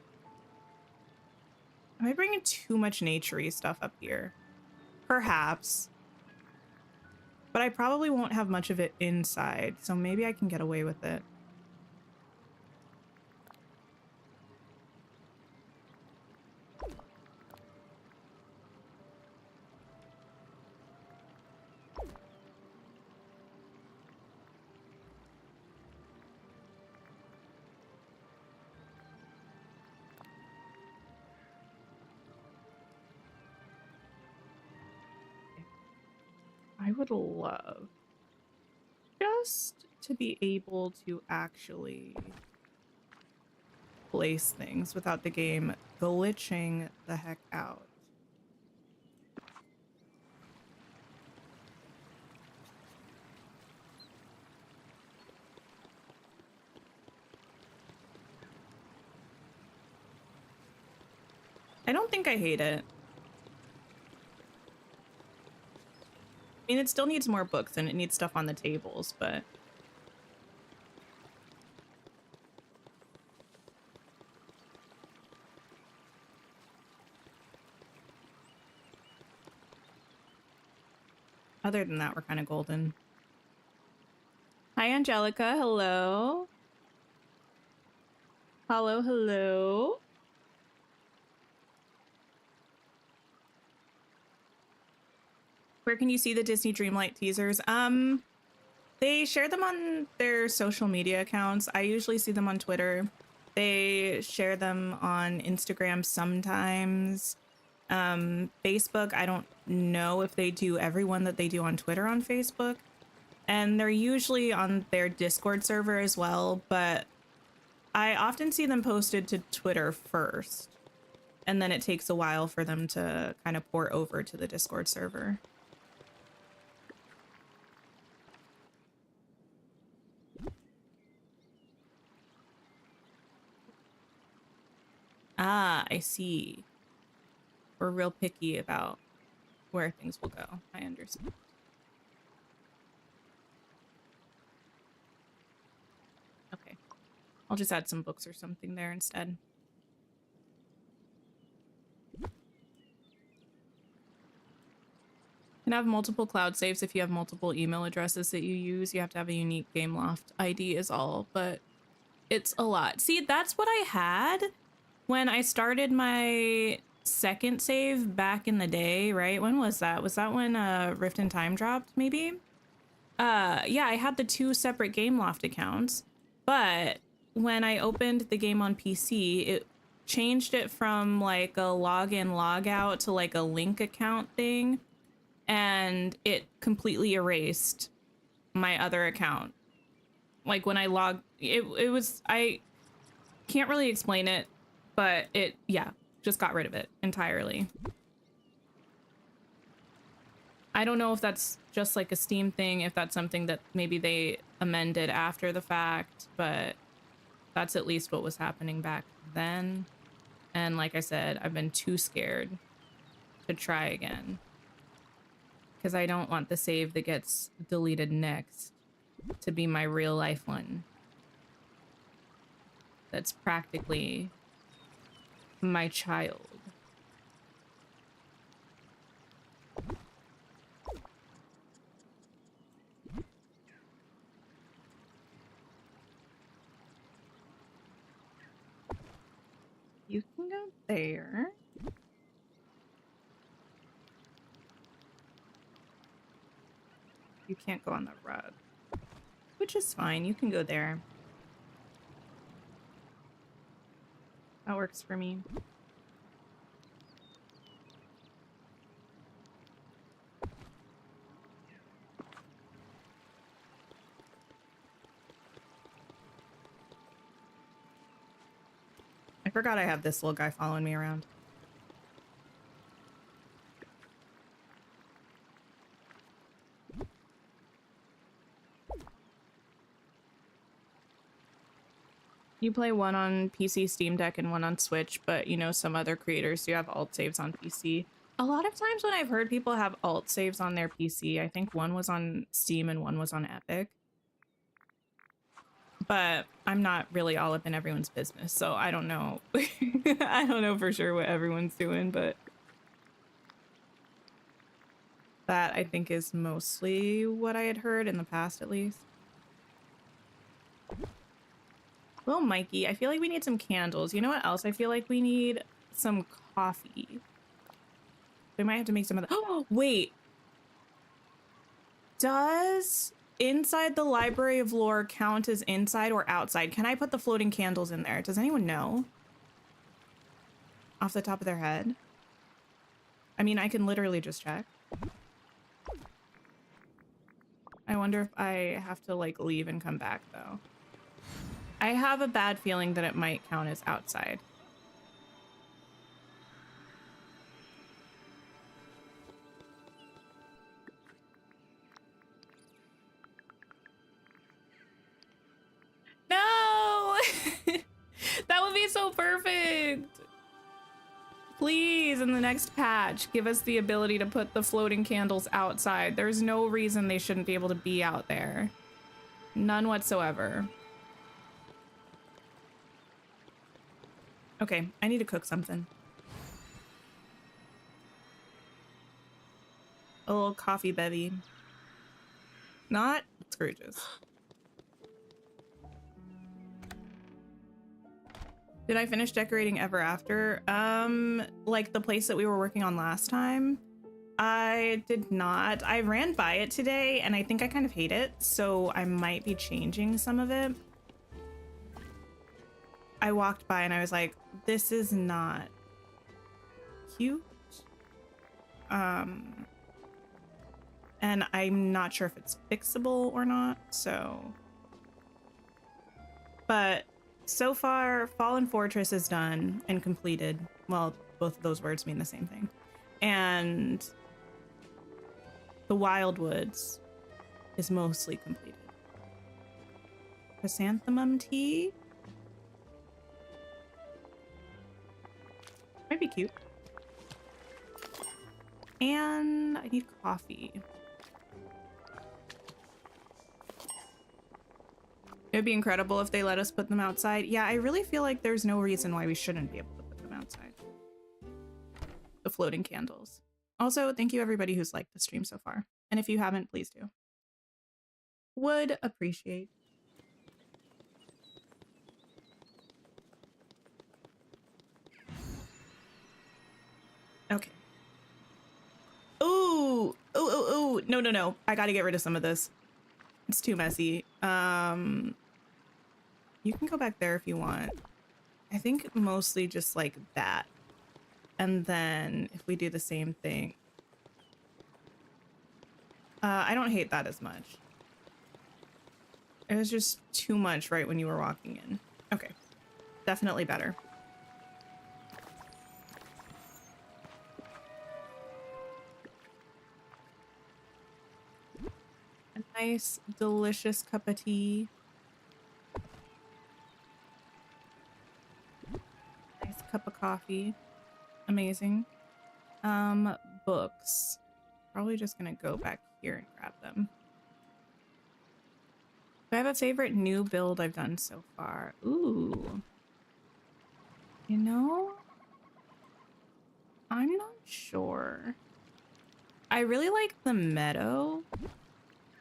Am I bringing too much naturey stuff up here? Perhaps. But I probably won't have much of it inside, so maybe I can get away with it. I would love just to be able to actually place things without the game glitching the heck out. I don't think I hate it. I mean, it still needs more books and it needs stuff on the tables, but... Other than that, we're kind of golden. Hi, Angelica. Hello. Hello, hello. Where can you see the Disney Dreamlight teasers? They share them on their social media accounts. I usually see them on Twitter. They share them on Instagram sometimes. Facebook, I don't know if they do every one that they do on Twitter on Facebook. And they're usually on their Discord server as well, but I often see them posted to Twitter first. And then it takes a while for them to kind of port over to the Discord server. Ah, I see. We're real picky about where things will go. I understand. Okay. I'll just add some books or something there instead. You can have multiple cloud saves if you have multiple email addresses that you use. You have to have a unique Gameloft ID is all, but it's a lot. See, that's what I had when I started my second save back in the day, right? When was that? Was that when Rift in Time dropped, maybe? Yeah, I had the 2 separate Gameloft accounts, but when I opened the game on PC, it changed it from like a login logout to like a link account thing, and it completely erased my other account. Like when I logged, it was, I can't really explain it, but it, yeah, just got rid of it entirely. I don't know if that's just like a Steam thing, if that's something that maybe they amended after the fact, but that's at least what was happening back then. And like I said, I've been too scared to try again, because I don't want the save that gets deleted next to be my real life one. That's practically my child. You can go there. You can't go on the rug, which is fine. You can go there. That works for me. I forgot I have this little guy following me around. You play one on PC, Steam Deck, and one on Switch, but you know, some other creators do have alt saves on PC. A lot of times when I've heard people have alt saves on their PC, I think one was on Steam and one was on Epic. But I'm not really all up in everyone's business, so I don't know. I don't know for sure what everyone's doing, but that I think is mostly what I had heard in the past, at least. Well, Mikey, I feel like we need some candles. You know what else? I feel like we need some coffee. We might have to make some of that. Oh, wait. Does inside the Library of Lore count as inside or outside? Can I put the floating candles in there? Does anyone know? Off the top of their head? I mean, I can literally just check. I wonder if I have to, like, leave and come back, though. I have a bad feeling that it might count as outside. No! That would be so perfect! Please, in the next patch, give us the ability to put the floating candles outside. There's no reason they shouldn't be able to be out there. None whatsoever. Okay, I need to cook something. A little coffee bevy. Not Scrooge's. Did I finish decorating Ever After? Like the place that we were working on last time? I did not. I ran by it today and I think I kind of hate it, so I might be changing some of it. I walked by and I was like, this is not cute. And I'm not sure if it's fixable or not, so. But so far, Fallen Fortress is done and completed. Well, both of those words mean the same thing. And the Wildwoods is mostly completed. Chrysanthemum tea? Might be cute. And I need coffee. It'd be incredible if they let us put them outside. Yeah, I really feel like there's no reason why we shouldn't be able to put them outside. The floating candles. Also, thank you everybody who's liked the stream so far. And if you haven't, please do. Would appreciate. Okay. Ooh, ooh. No. I gotta get rid of some of this. It's too messy. You can go back there if you want. I think mostly just like that. And then if we do the same thing. I don't hate that as much. It was just too much right when you were walking in. Okay. Definitely better. A nice, delicious cup of tea. Nice cup of coffee. Amazing. Books. Probably just gonna go back here and grab them. Do I have a favorite new build I've done so far? Ooh. You know? I'm not sure. I really like the meadow.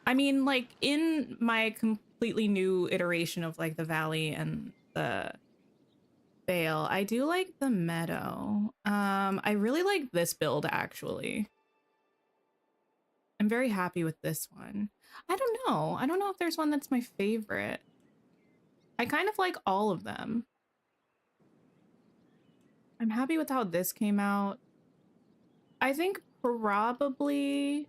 I mean, like, in my completely new iteration of, like, the Valley and the Vale, I do like the meadow. I really like this build, actually. I'm very happy with this one. I don't know. I don't know if there's one that's my favorite. I kind of like all of them. I'm happy with how this came out. I think probably...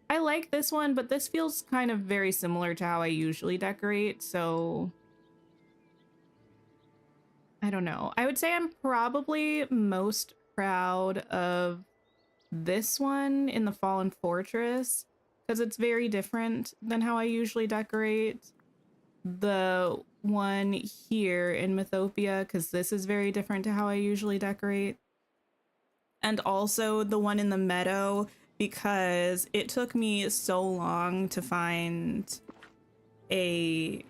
I like this one, but this feels kind of very similar to how I usually decorate, so... I don't know. I would say I'm probably most proud of this one in the Fallen Fortress because it's very different than how I usually decorate. The one here in Mythopia, because this is very different to how I usually decorate. And also the one in the meadow, because it took me so long to find a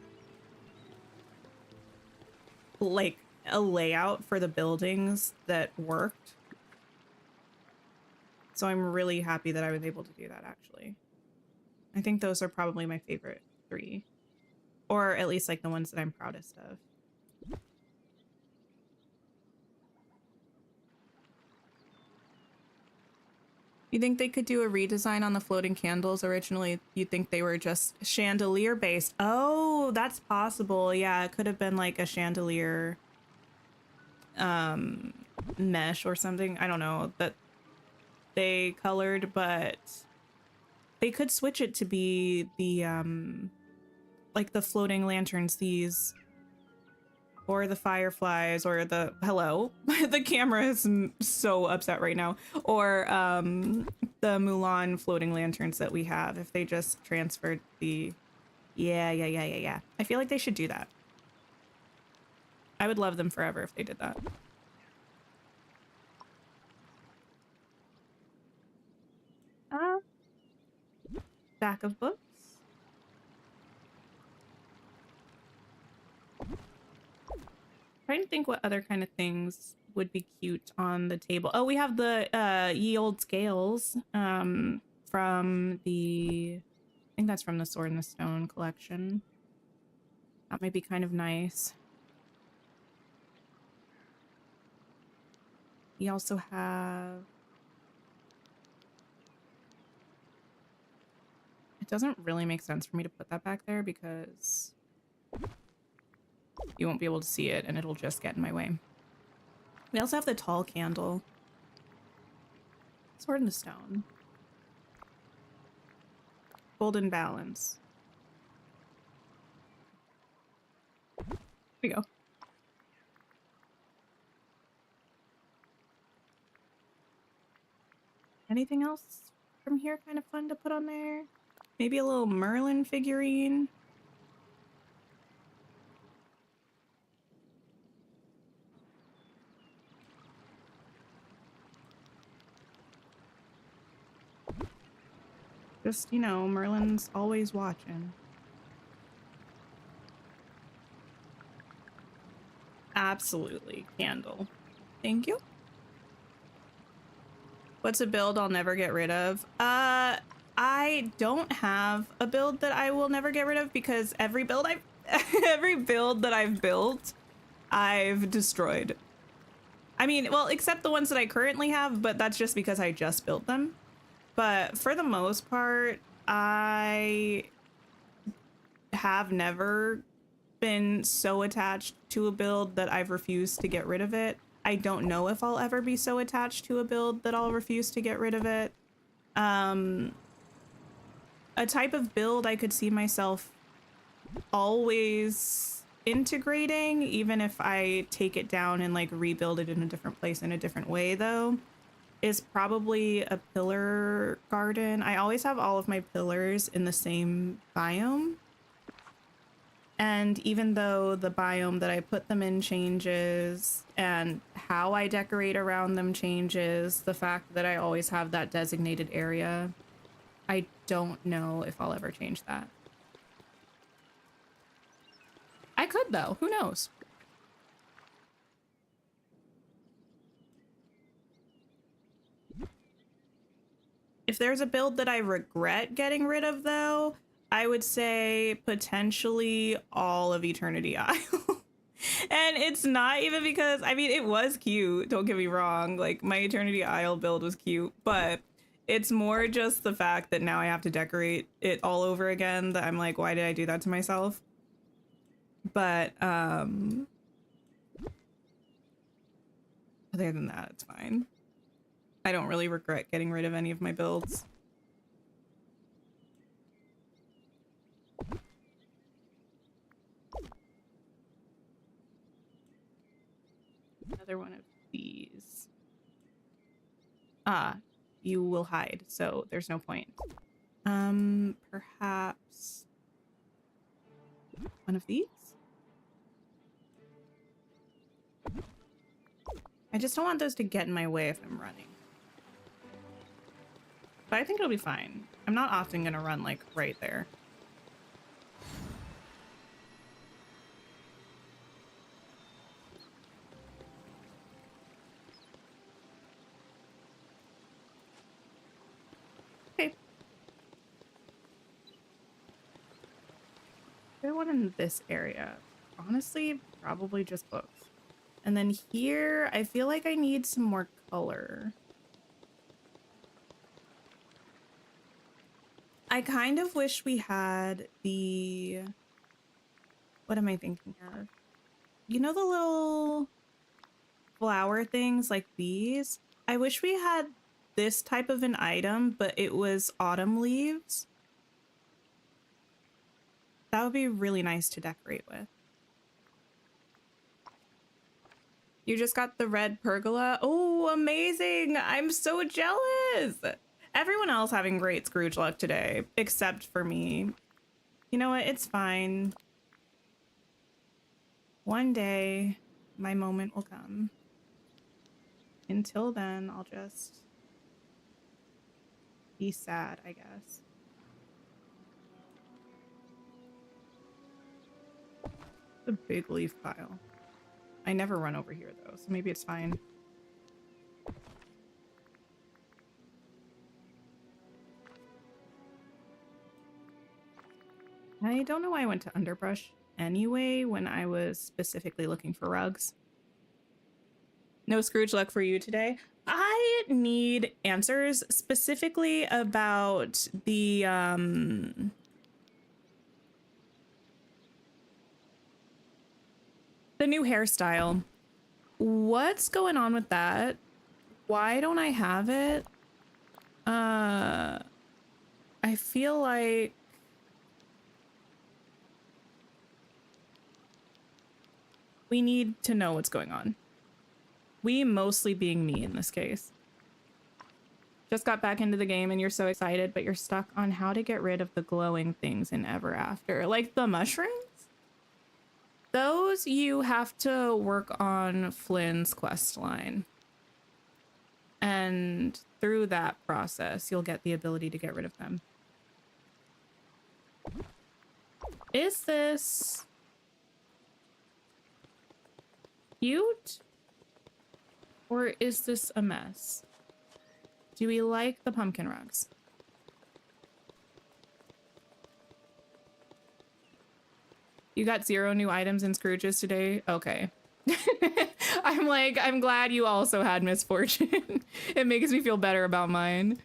layout for the buildings that worked. So I'm really happy that I was able to do that, actually. I think those are probably my favorite 3. Or at least like the ones that I'm proudest of. You think they could do a redesign on the floating candles? Originally, you think they were just chandelier based. Oh, that's possible. Yeah, it could have been like a chandelier mesh or something. I don't know that they colored, but they could switch it to be the like the floating lanterns, these, or the fireflies, or the the camera is so upset right now, or the Mulan floating lanterns that we have. If they just transferred the yeah, I feel like they should do that. I would love them forever if they did that. Stack of books. Trying to think what other kind of things would be cute on the table. Oh, we have the ye old scales from the, I think that's from the Sword in the Stone collection. That might be kind of nice. We also have, it doesn't really make sense for me to put that back there because you won't be able to see it and it'll just get in my way. We also have the tall candle. Sword in the Stone. Golden balance. Here we go. Anything else from here kind of fun to put on there? Maybe a little Merlin figurine. Just, you know, Merlin's always watching. Absolutely. Candle. Thank you. What's a build I'll never get rid of? I don't have a build that I will never get rid of because every build every build that I've built, I've destroyed. I mean, well, except the ones that I currently have, but that's just because I just built them. But for the most part, I have never been so attached to a build that I've refused to get rid of it. I don't know if I'll ever be so attached to a build that I'll refuse to get rid of it. A type of build I could see myself always integrating, even if I take it down and like rebuild it in a different place in a different way though, is probably a pillar garden. I always have all of my pillars in the same biome. And even though the biome that I put them in changes and how I decorate around them changes, the fact that I always have that designated area, I don't know if I'll ever change that. I could though, who knows? If there's a build that I regret getting rid of though, I would say potentially all of Eternity Isle. And it's not even because, I mean, it was cute, don't get me wrong. Like, my Eternity Isle build was cute, but it's more just the fact that now I have to decorate it all over again that I'm like, why did I do that to myself? But, other than that, it's fine. I don't really regret getting rid of any of my builds. Another one of these. Ah, you will hide, so there's no point. Perhaps one of these? I just don't want those to get in my way if I'm running. But I think it'll be fine. I'm not often gonna run like right there. Okay. There one in this area. Honestly, probably just books. And then here, I feel like I need some more color. I kind of wish we had the... What am I thinking of? You know the little flower things like these? I wish we had this type of an item, but it was autumn leaves. That would be really nice to decorate with. You just got the red pergola? Oh, amazing! I'm so jealous! Everyone else having great Scrooge luck today, except for me. You know what? It's fine. One day, my moment will come. Until then, I'll just be sad, I guess. a big leaf pile. I never run over here though, so maybe it's fine. I don't know why I went to underbrush anyway when I was specifically looking for rugs. No Scrooge luck for you today. I need answers specifically about the new hairstyle. What's going on with that? Why don't I have it? I feel like we need to know what's going on. We mostly being me in this case. Just got back into the game and you're so excited, but you're stuck on how to get rid of the glowing things in Ever After. Like the mushrooms? Those you have to work on Flynn's quest line. And through that process, you'll get the ability to get rid of them. Is this cute? Or is this a mess? Do we like the pumpkin rugs? You got 0 new items in Scrooge's today? Okay. I'm glad you also had misfortune. It makes me feel better about mine.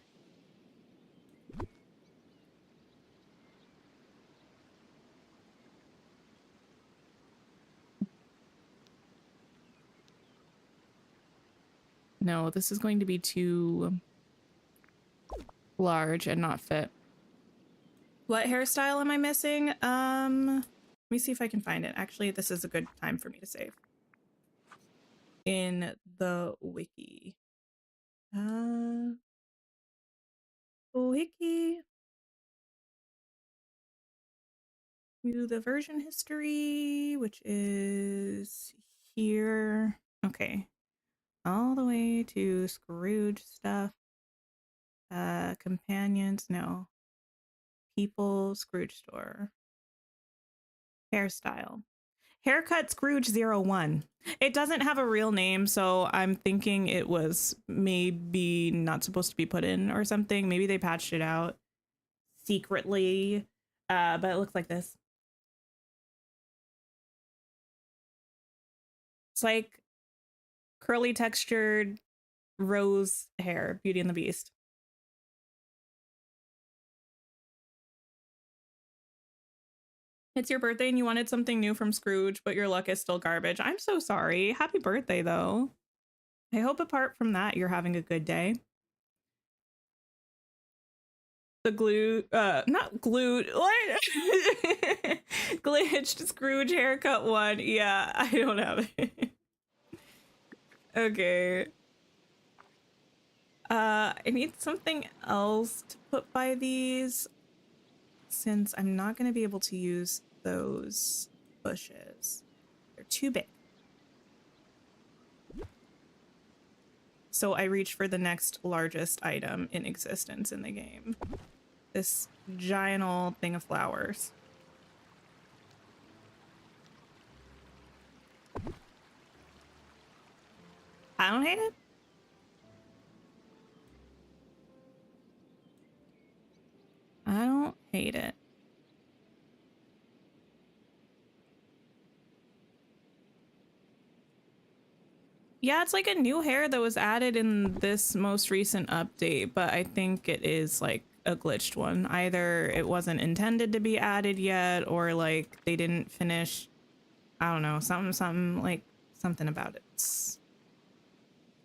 No, this is going to be too large and not fit. What hairstyle am I missing? Let me see if I can find it. Actually, this is a good time for me to save. In the wiki. Wiki. Do the version history, which is here. Okay. All the way to Scrooge stuff. Companions, no. People, Scrooge store. Hairstyle. Haircut Scrooge 01. It doesn't have a real name, so I'm thinking it was maybe not supposed to be put in or something. Maybe they patched it out secretly, but it looks like this. It's like curly textured rose hair, Beauty and the Beast. It's your birthday and you wanted something new from Scrooge, but your luck is still garbage. I'm so sorry. Happy birthday, though. I hope apart from that, you're having a good day. The not glued, what? Glitched Scrooge haircut 1. Yeah, I don't have it. Okay. I need something else to put by these, since I'm not going to be able to use those bushes. They're too big. So I reach for the next largest item in existence in the game. This giant old thing of flowers. I don't hate it. I don't hate it. Yeah, it's like a new hair that was added in this most recent update, but I think it is like a glitched one. Either it wasn't intended to be added yet, or like they didn't finish. I don't know, something about it's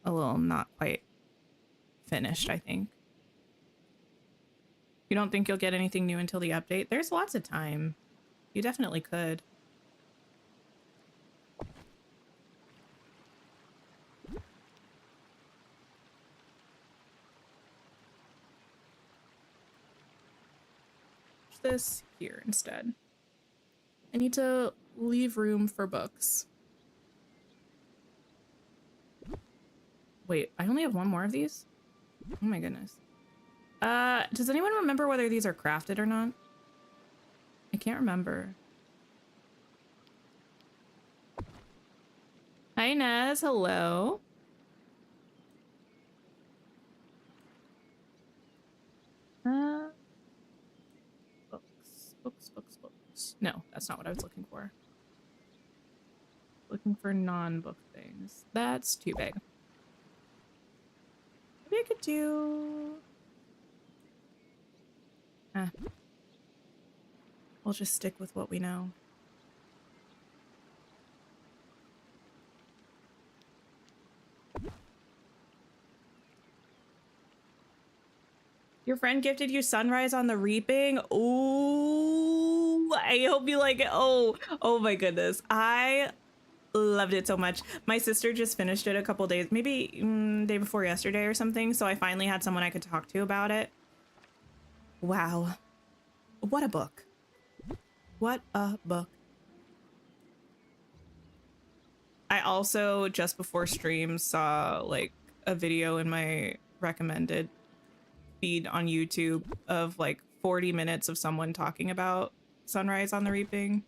a little not quite finished, I think. You don't think you'll get anything new until the update? There's lots of time. You definitely could. This here instead. I need to leave room for books. Wait, I only have one more of these? Oh my goodness. Does anyone remember whether these are crafted or not? I can't remember. Hi, Nez. Hello. Books. No, that's not what I was looking for. Looking for non-book things. That's too big. Maybe I could do... We'll just stick with what we know. Your friend gifted you Sunrise on the Reaping. Ooh, I hope you like it. Oh my goodness. I loved it so much. My sister just finished it a couple days, maybe day before yesterday or something. So I finally had someone I could talk to about it. Wow. What a book. What a book. I also, just before stream, saw like a video in my recommended feed on YouTube of like 40 minutes of someone talking about Sunrise on the Reaping.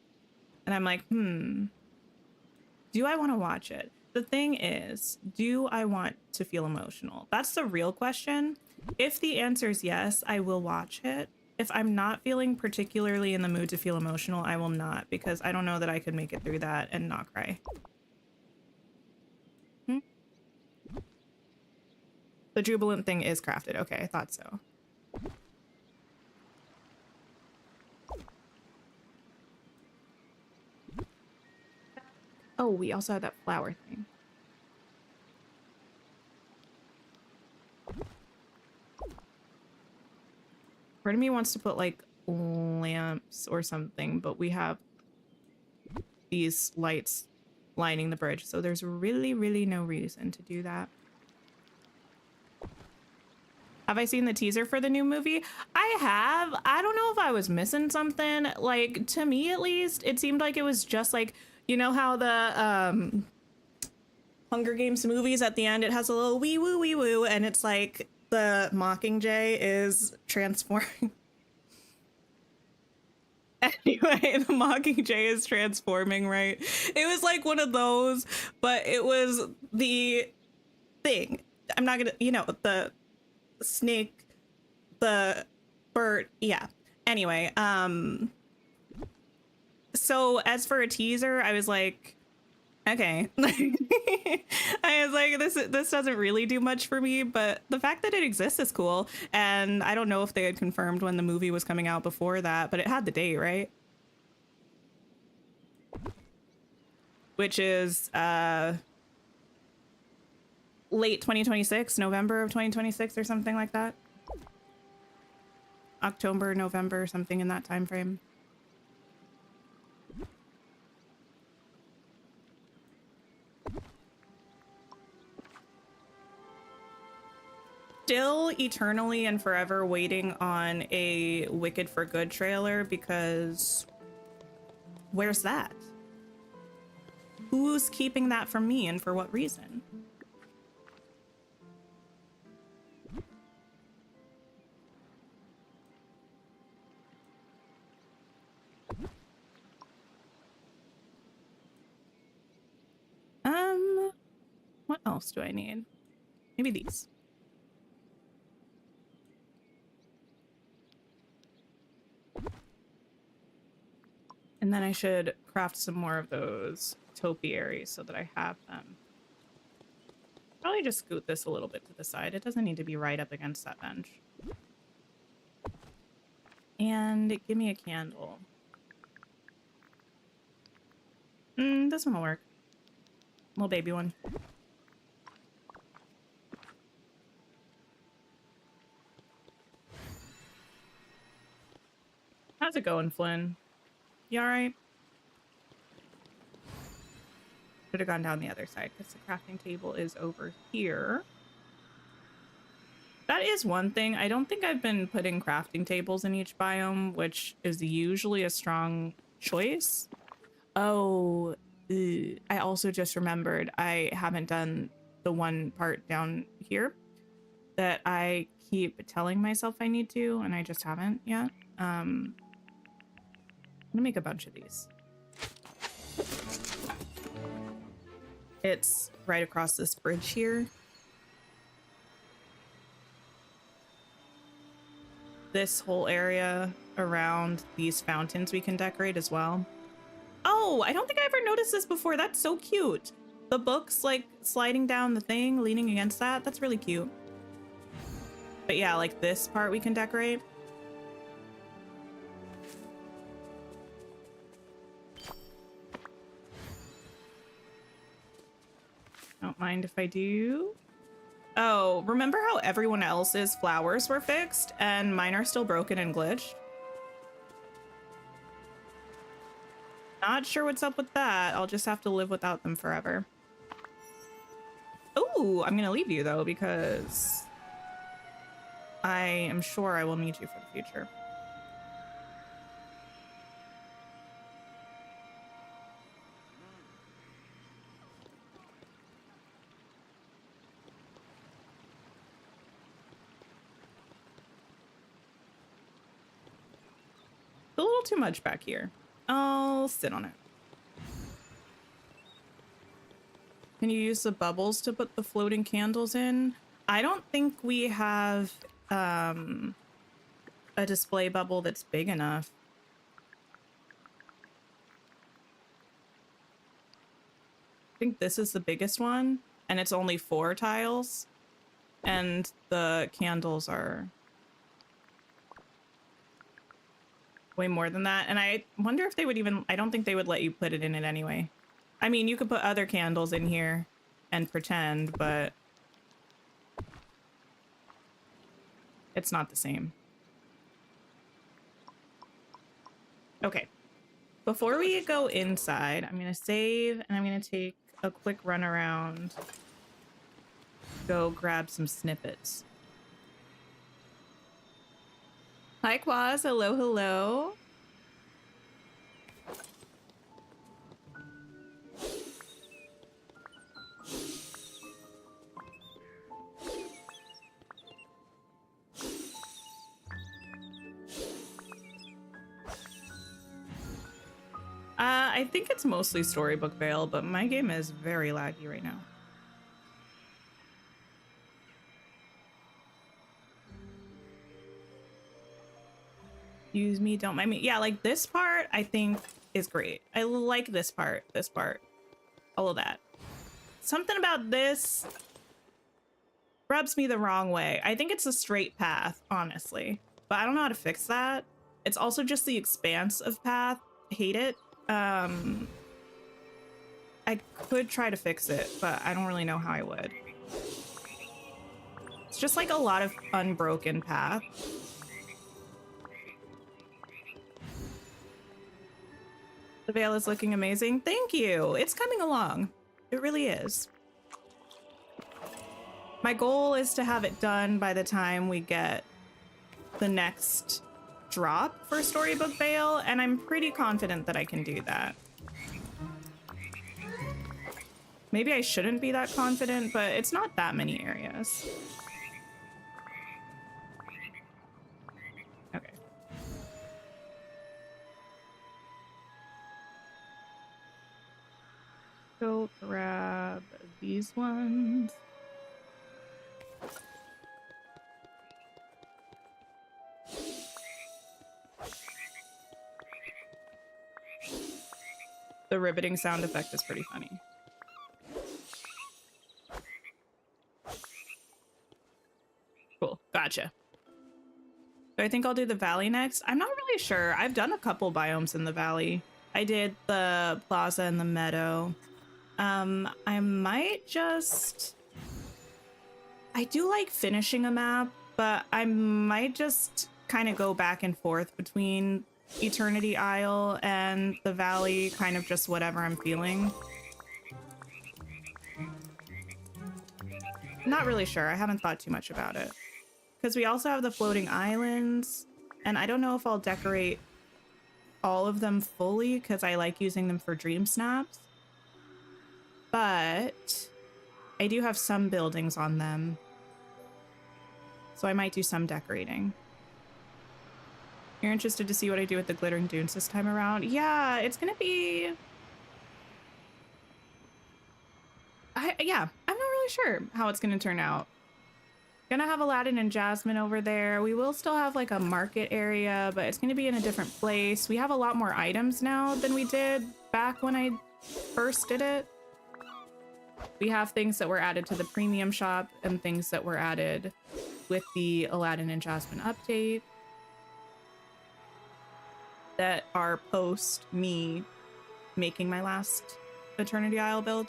And I'm like, do I want to watch it? The thing is, do I want to feel emotional? That's the real question. If the answer is yes, I will watch it. If I'm not feeling particularly in the mood to feel emotional, I will not, because I don't know that I could make it through that and not cry. The jubilant thing is crafted. Okay, I thought so. Oh, we also have that flower thing. Part of me wants to put like lamps or something, but we have these lights lining the bridge, so there's really no reason to do that. Have I seen the teaser for the new movie? I have. I don't know if I was missing something. Like, to me at least, it seemed like it was just like, you know how the Hunger Games movies at the end, it has a little wee woo, and it's like the Mockingjay is transforming. Anyway, the Mockingjay is transforming, right? It was like one of those, but it was the thing. I'm not gonna, you know, the snake, the bird, yeah. Anyway, so as for a teaser, I was like, okay. I was like, this doesn't really do much for me, but the fact that it exists is cool. And I don't know if they had confirmed when the movie was coming out before that, but it had the date, right? Which is late 2026, November of 2026 or something like that. October, November, something in that time frame. Still eternally and forever waiting on a Wicked for Good trailer, because where's that? Who's keeping that from me and for what reason? What else do I need? Maybe these. And then I should craft some more of those topiaries so that I have them. Probably just scoot this a little bit to the side. It doesn't need to be right up against that bench. And give me a candle. This one will work. Little baby one. How's it going, Flynn? You alright? Should have gone down the other side because the crafting table is over here. That is one thing. I don't think I've been putting crafting tables in each biome, which is usually a strong choice. Oh, I also just remembered I haven't done the one part down here that I keep telling myself I need to, and I just haven't yet. I'm gonna make a bunch of these. It's right across this bridge here. This whole area around these fountains we can decorate as well. Oh, I don't think I ever noticed this before. That's so cute. The books like sliding down the thing, leaning against that. That's really cute. But yeah, like this part we can decorate. Don't mind if I do. Oh, remember how everyone else's flowers were fixed and mine are still broken and glitched? Not sure what's up with that. I'll just have to live without them forever. Ooh, I'm gonna leave you though because I am sure I will need you for the future. It's a little too much back here. I'll sit on it. Can you use the bubbles to put the floating candles in? I don't think we have a display bubble that's big enough. I think this is the biggest one, and it's only 4 tiles, and the candles are way more than that. And I wonder if they would even, I don't think they would let you put it in it anyway. I mean, you could put other candles in here and pretend, but it's not the same. Okay. Before we go inside, I'm going to save and I'm going to take a quick run around. Go grab some snippets. Hi, Quaz. Hello, hello. I think it's mostly Storybook Vale, but my game is very laggy right now. Use me, don't mind me. Yeah, like this part I think is great. I like this part, all of that. Something about this rubs me the wrong way. I think it's a straight path, honestly, but I don't know how to fix that. It's also just the expanse of path. I hate it. I could try to fix it, but I don't really know how I would. It's just like a lot of unbroken path. The Vale is looking amazing. Thank you. It's coming along. It really is. My goal is to have it done by the time we get the next drop for Storybook Vale, and I'm pretty confident that I can do that. Maybe I shouldn't be that confident, but it's not that many areas. Okay. Go grab these ones. The riveting sound effect is pretty funny. Cool, gotcha. So I think I'll do the valley next. I'm not really sure. I've done a couple biomes in the valley. I did the plaza and the meadow. I might just... I do like finishing a map, but I might just kind of go back and forth between Eternity Isle and the valley, kind of just whatever I'm feeling. Not really sure. I haven't thought too much about it. Because we also have the floating islands, and I don't know if I'll decorate all of them fully because I like using them for dream snaps. But I do have some buildings on them, so I might do some decorating. You're interested to see what I do with the glittering dunes this time around? Yeah, it's gonna be... Yeah, I'm not really sure how it's gonna turn out. Gonna have Aladdin and Jasmine over there. We will still have like a market area, but it's gonna be in a different place. We have a lot more items now than we did back when I first did it. We have things that were added to the premium shop and things that were added with the Aladdin and Jasmine update that are post me making my last Eternity Isle build.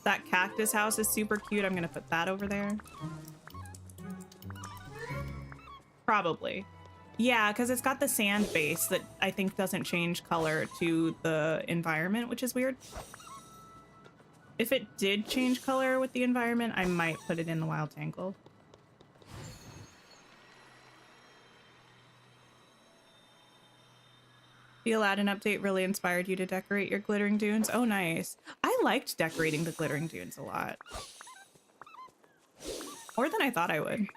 That cactus house is super cute. I'm gonna put that over there. Probably. Yeah, because it's got the sand base that I think doesn't change color to the environment, which is weird. If it did change color with the environment, I might put it in the wild tangle. The Aladdin update really inspired you to decorate your glittering dunes. Oh, nice. I liked decorating the glittering dunes a lot. More than I thought I would.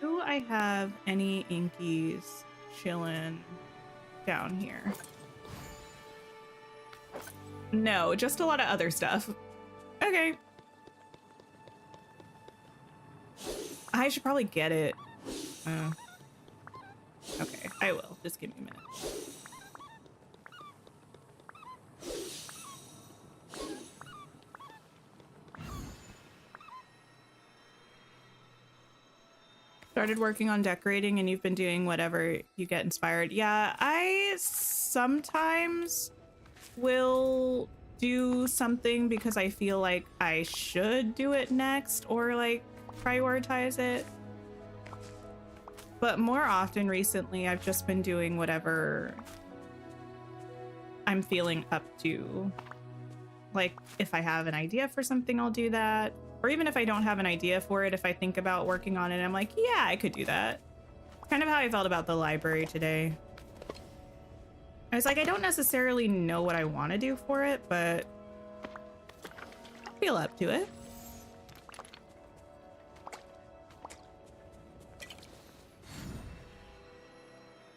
Do I have any inkies chilling down here? No, just a lot of other stuff. Okay. I should probably get it. Okay, I will. Just give me a minute. Started working on decorating and you've been doing whatever you get inspired. Yeah, I sometimes will do something because I feel like I should do it next or like prioritize it. But more often recently, I've just been doing whatever I'm feeling up to. Like if I have an idea for something, I'll do that. Or even if I don't have an idea for it, if I think about working on it, I'm like, yeah, I could do that. Kind of how I felt about the library today. I was like, I don't necessarily know what I want to do for it, but I feel up to it.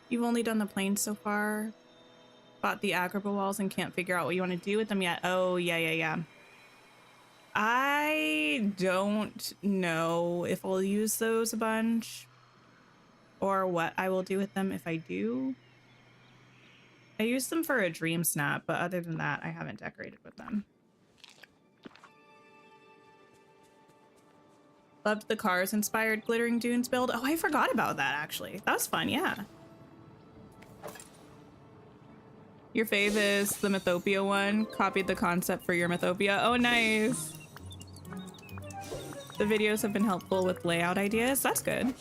You've only done the planes so far. Bought the Agrabah walls and can't figure out what you want to do with them yet. Oh, yeah. I don't know if I'll use those a bunch or what I will do with them if I do. I used them for a dream snap, but other than that, I haven't decorated with them. Loved the cars inspired glittering dunes build. Oh, I forgot about that actually. That was fun, yeah. Your fave is the Mythopia one. Copied the concept for your Mythopia. Oh, nice. The videos have been helpful with layout ideas. That's good.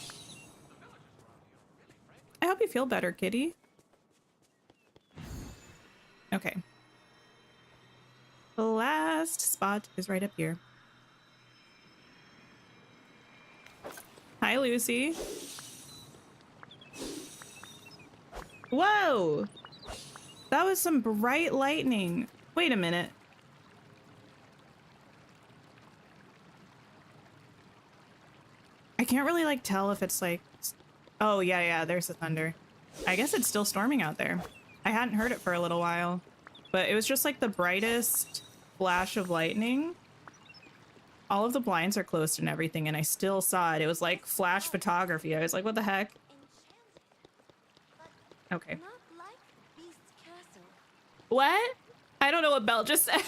I hope you feel better, kitty. Okay. The last spot is right up here. Hi, Lucy. Whoa! That was some bright lightning. Wait a minute. I can't really like tell if it's like, oh yeah, there's the thunder. I guess it's still storming out there. I hadn't heard it for a little while, but it was just like the brightest flash of lightning. All of the blinds are closed and everything, and I still saw it. It was like flash photography. I was like, what the heck? Okay. What? I don't know what Belle just said.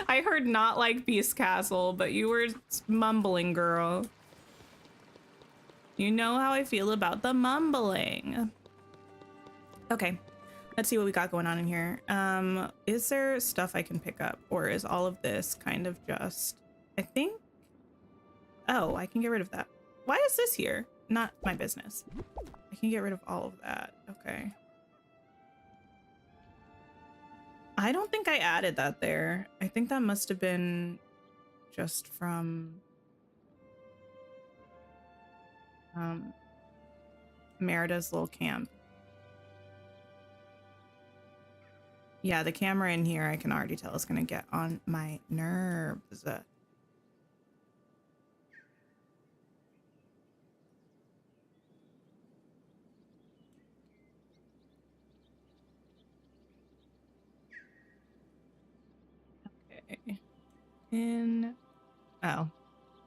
I heard not like Beast Castle, but you were mumbling, girl. You know how I feel about the mumbling. Okay, let's see what we got going on in here. Is there stuff I can pick up, or is all of this kind of just, I think, oh, I can get rid of that. Why is this here? Not my business. I can get rid of all of that. Okay. I don't think I added that there. I think that must have been just from Merida's little camp. Yeah, the camera in here, I can already tell is gonna get on my nerves. in... Oh. I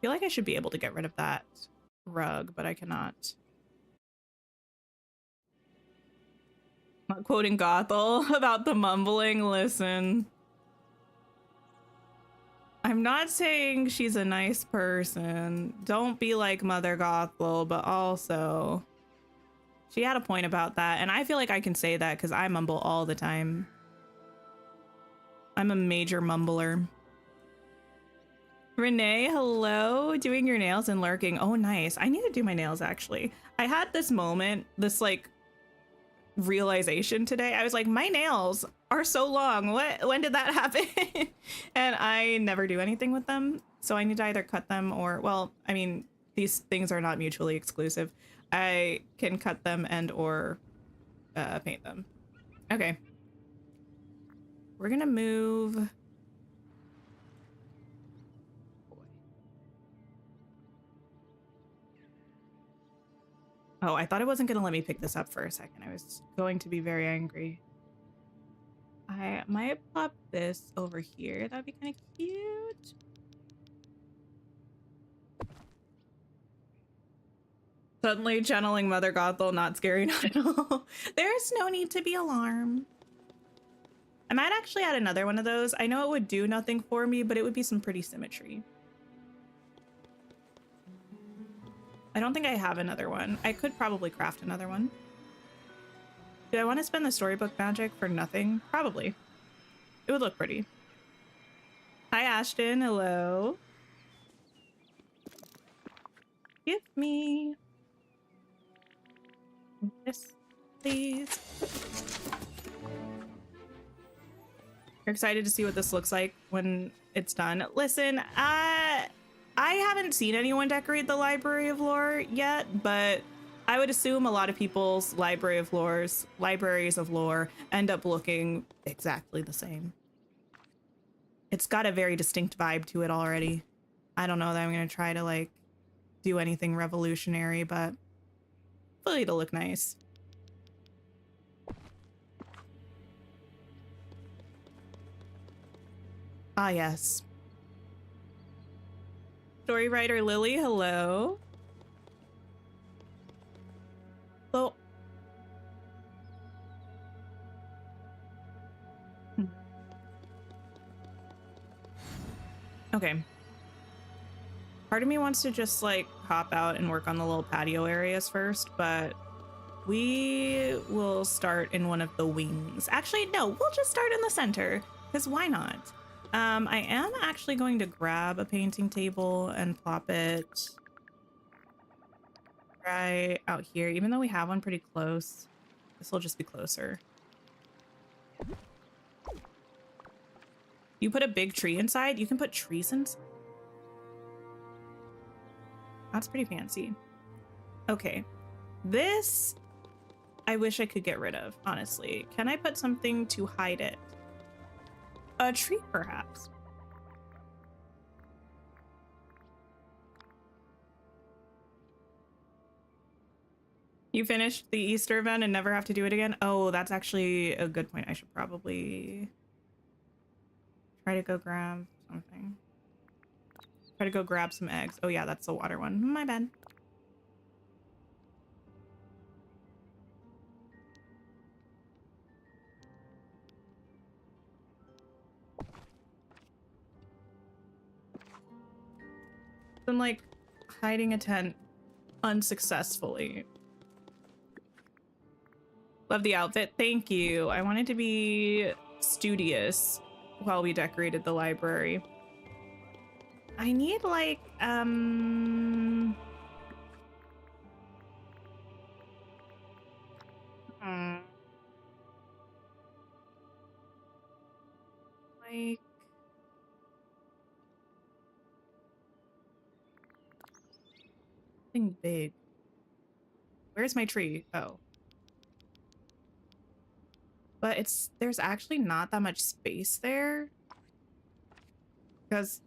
feel like I should be able to get rid of that rug, but I cannot. Not quoting Gothel about the mumbling. Listen. I'm not saying she's a nice person. Don't be like Mother Gothel, but also... She had a point about that, and I feel like I can say that because I mumble all the time. I'm a major mumbler. Renee, hello. Doing your nails and lurking. Oh, nice. I need to do my nails, actually. I had this moment, this, like, realization today. I was like, my nails are so long. When did that happen? And I never do anything with them. So I need to either cut them or, well, I mean, these things are not mutually exclusive. I can cut them and or paint them. Okay. We're gonna move. Oh, I thought it wasn't gonna let me pick this up for a second. I was going to be very angry. I might pop this over here. That'd be kind of cute. Suddenly channeling Mother Gothel, not scary, not at all. There's no need to be alarmed. I might actually add another one of those. I know it would do nothing for me, but it would be some pretty symmetry. I don't think I have another one. I could probably craft another one. Do I want to spend the storybook magic for nothing? Probably. It would look pretty. Hi, Ashton. Hello. Give me this, please. You're excited to see what this looks like when it's done. Listen, I haven't seen anyone decorate the Library of Lore yet, but I would assume a lot of people's libraries of lore end up looking exactly the same. It's got a very distinct vibe to it already. I don't know that I'm gonna try to like do anything revolutionary, but hopefully it'll look nice. Ah, yes. Story writer Lily, hello. Well, okay. Part of me wants to just like hop out and work on the little patio areas first, but we will start in one of the wings. Actually, no, we'll just start in the center, because why not? I am actually going to grab a painting table and plop it right out here, even though we have one pretty close. This will just be closer. You put a big tree inside? You can put trees inside? That's pretty fancy. Okay. This, I wish I could get rid of, honestly. Can I put something to hide it? A tree, perhaps. You finished the Easter event and never have to do it again? Oh, that's actually a good point. I should probably try to go grab something. Try to go grab some eggs. Oh yeah, that's the water one. My bad. I'm like hiding a tent unsuccessfully. Love the outfit. Thank you. I wanted to be studious while we decorated the library. I need like like something big. Where's my tree? Oh. But there's actually not that much space there. Because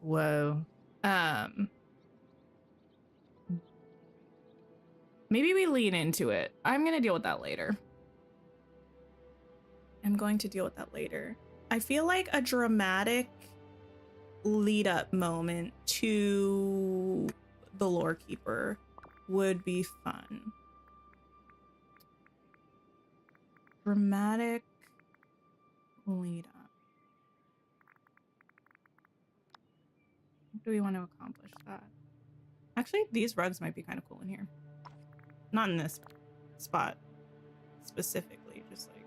whoa. Maybe we lean into it. I'm gonna deal with that later. I feel like a dramatic lead up moment to the lore keeper would be fun. Dramatic lead up. Do we want to accomplish that? Actually, these rugs might be kind of cool in here. Not in this spot specifically, just like.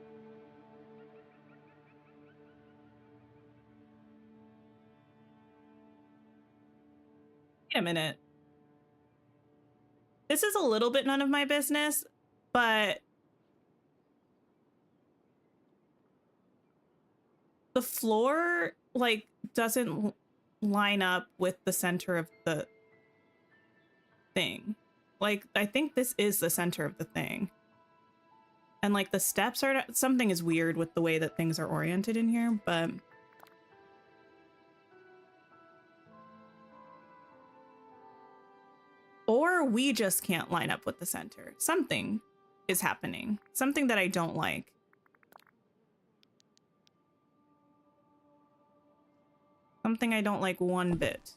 Wait a minute. This is a little bit none of my business, but the floor like doesn't line up with the center of the thing. Like, I think this is the center of the thing. And like the steps are, something is weird with the way that things are oriented in here, but or we just can't line up with the center. Something is happening. Something that I don't like. Something I don't like one bit.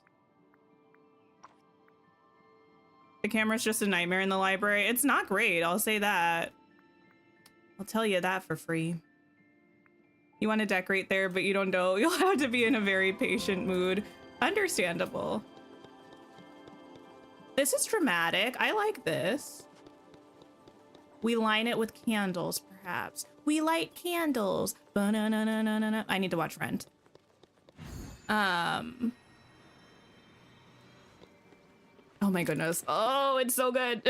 The camera's just a nightmare in the library. It's not great, I'll say that. I'll tell you that for free. You want to decorate there, but you don't know. You'll have to be in a very patient mood. Understandable. This is dramatic. I like this. We line it with candles, perhaps. We light candles. Ba-na-na-na-na-na-na. I need to watch Rent. Oh my goodness. Oh, it's so good.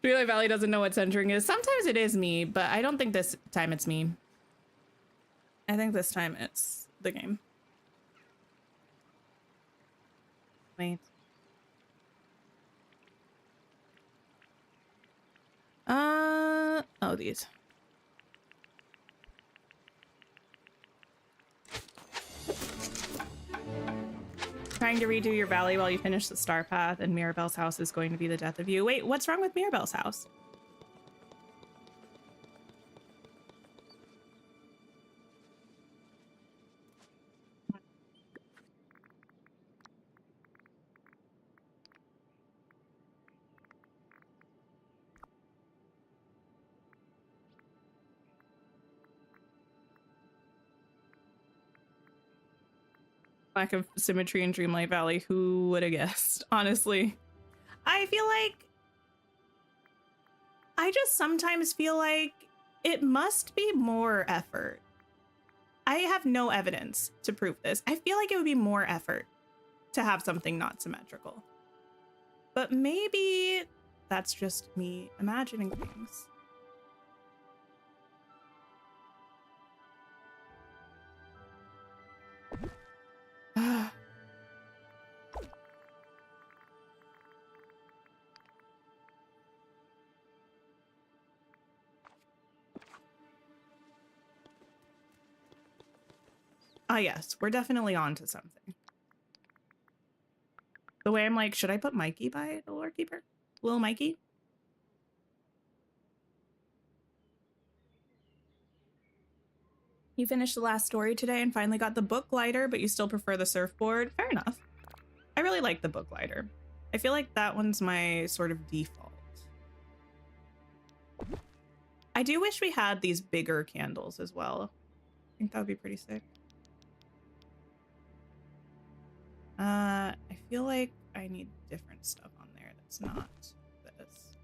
Dreamlight Valley doesn't know what centering is. Sometimes it is me, but I don't think this time it's me. I think this time it's the game. Wait. Oh, these. Trying to redo your valley while you finish the star path, and Mirabelle's house is going to be the death of you. Wait, what's wrong with Mirabelle's house? Lack of symmetry in Dreamlight Valley. Who would have guessed? Honestly, I feel like I just sometimes feel like it must be more effort. I have no evidence to prove this. I feel like it would be more effort to have something not symmetrical. But maybe that's just me imagining things. Ah, yes, we're definitely on to something. The way I'm like, should I put Mikey by the lore keeper? Little Mikey? You finished the last story today and finally got the book lighter, but you still prefer the surfboard? Fair enough. I really like the book lighter. I feel like that one's my sort of default. I do wish we had these bigger candles as well. I think that would be pretty sick. I feel like I need different stuff on there that's not this.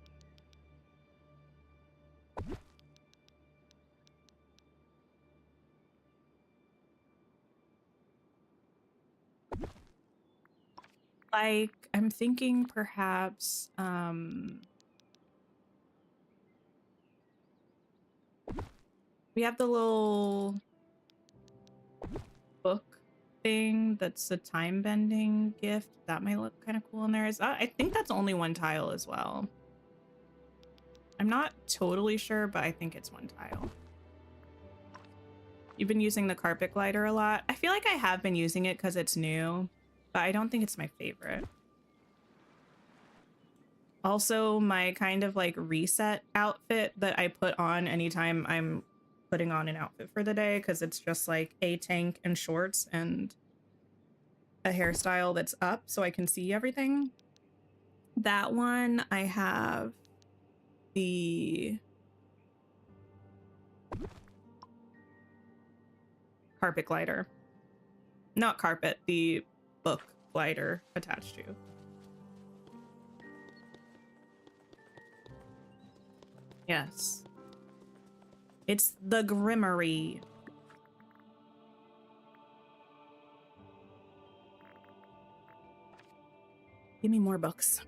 Like, I'm thinking perhaps, we have the little book thing that's a time bending gift. That might look kind of cool in there. I think that's only one tile as well. I'm not totally sure, but I think it's one tile. You've been using the carpet glider a lot. I feel like I have been using it because it's new, but I don't think it's my favorite. Also, my kind of like reset outfit that I put on anytime I'm putting on an outfit for the day because it's just like a tank and shorts and a hairstyle that's up so I can see everything. That one, I have the carpet glider. Not carpet, the book glider attached to. Yes. It's the Grimmery. Give me more books.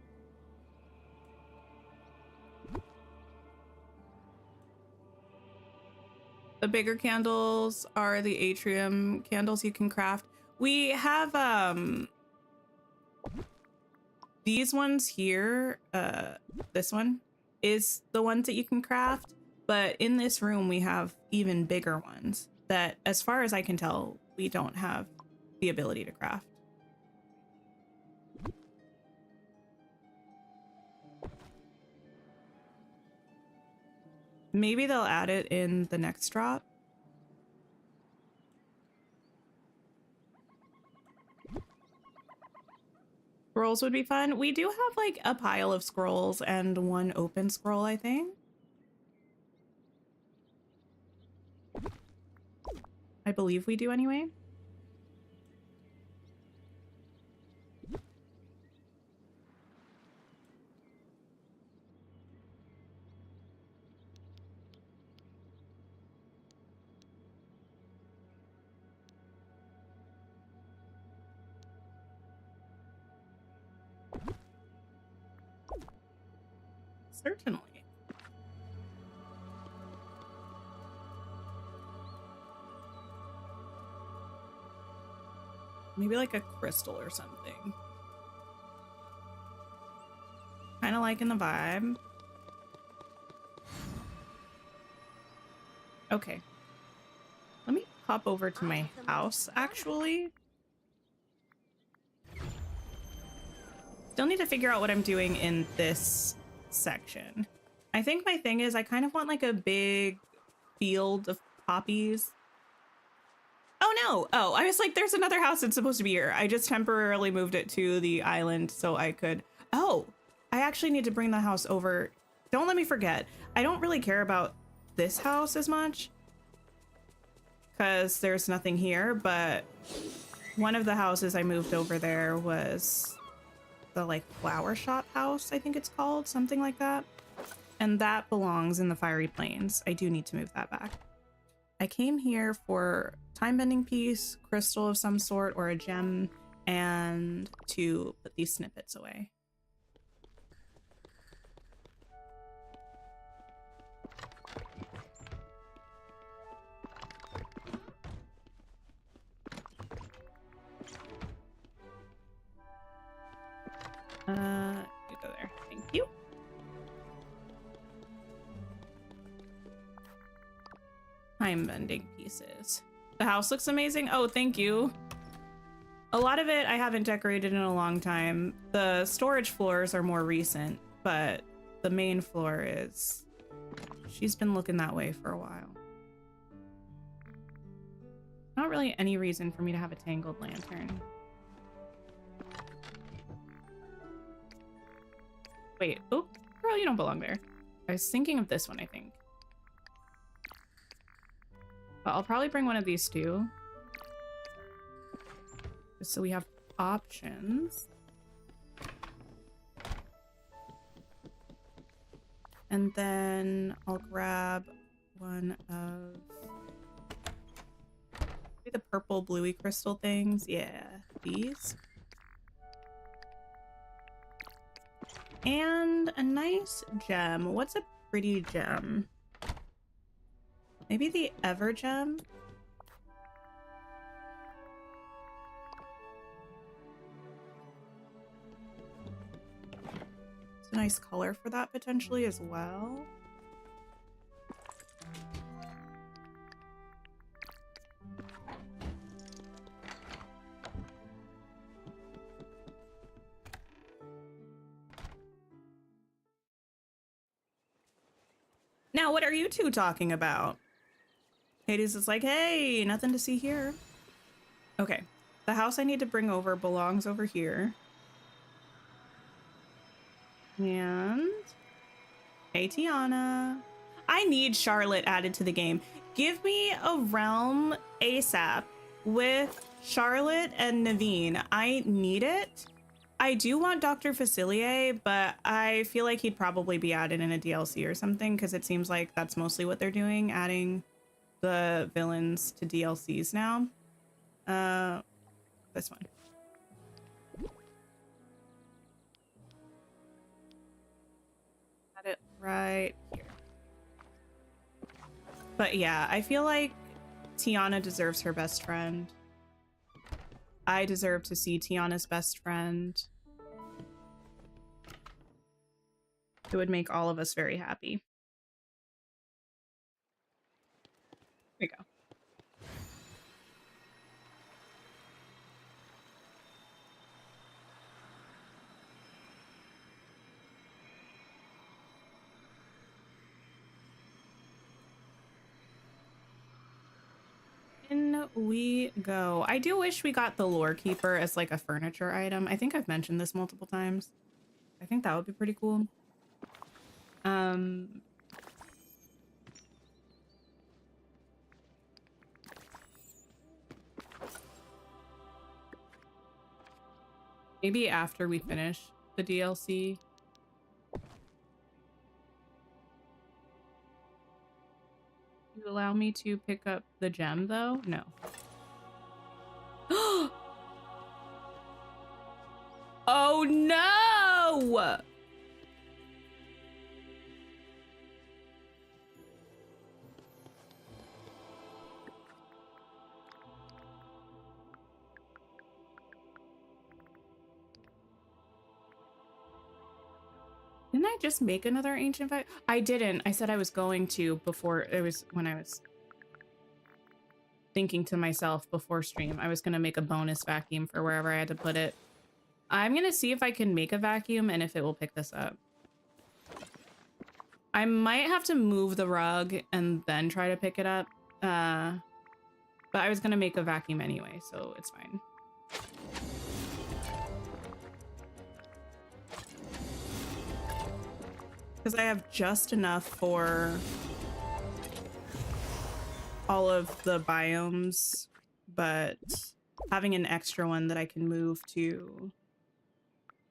The bigger candles are the atrium candles you can craft. We have these ones here. This one is the ones that you can craft, but in this room we have even bigger ones that, as far as I can tell, we don't have the ability to craft. Maybe they'll add it in the next drop. Scrolls would be fun. We do have like a pile of scrolls and one open scroll, I think. I believe we do anyway. Certainly. Maybe like a crystal or something. Kind of liking the vibe. Okay. Let me hop over to my house, actually. Still need to figure out what I'm doing in this section. I think my thing is I kind of want like a big field of poppies. Oh no! Oh, I was like, there's another house that's supposed to be here. I just temporarily moved it to the island so I could... Oh! I actually need to bring the house over. Don't let me forget. I don't really care about this house as much because there's nothing here, but one of the houses I moved over there was the like flower shop house, I think it's called, something like that. And that belongs in the Fiery Plains. I do need to move that back. I came here for time bending piece, crystal of some sort, or a gem, and to put these snippets away. You go there. Thank you. Time bending pieces. The house looks amazing. Oh, thank you. A lot of it I haven't decorated in a long time. The storage floors are more recent, but the main floor is... She's been looking that way for a while. Not really any reason for me to have a tangled lantern. Wait, oh, girl, you don't belong there. I was thinking of this one, I think. But I'll probably bring one of these too. Just so we have options. And then I'll grab one of maybe the purple bluey crystal things. Yeah, these. And a nice gem. What's a pretty gem? Maybe the Ever Gem? It's a nice color for that potentially as well. Now, what are you two talking about? Hades is like, hey, nothing to see here. Okay, the house I need to bring over belongs over here. And hey, Tiana. I need Charlotte added to the game. Give me a realm ASAP with Charlotte and Naveen. I need it. I do want Dr. Facilier, but I feel like he'd probably be added in a DLC or something because it seems like that's mostly what they're doing, adding the villains to DLCs now. This one. Got it right here. But yeah, I feel like Tiana deserves her best friend. I deserve to see Tiana's best friend. It would make all of us very happy. Here we go. In we go. I do wish we got the lore keeper as like a furniture item. I think I've mentioned this multiple times. I think that would be pretty cool. Maybe after we finish the DLC. You allow me to pick up the gem though? No. Oh no! Didn't I just make another ancient vacuum? I didn't. I said I was going to before it was when I was thinking to myself before stream. I was going to make a bonus vacuum for wherever I had to put it. I'm going to see if I can make a vacuum and if it will pick this up. I might have to move the rug and then try to pick it up. But I was going to make a vacuum anyway, so it's fine. Because I have just enough for all of the biomes, but having an extra one that I can move to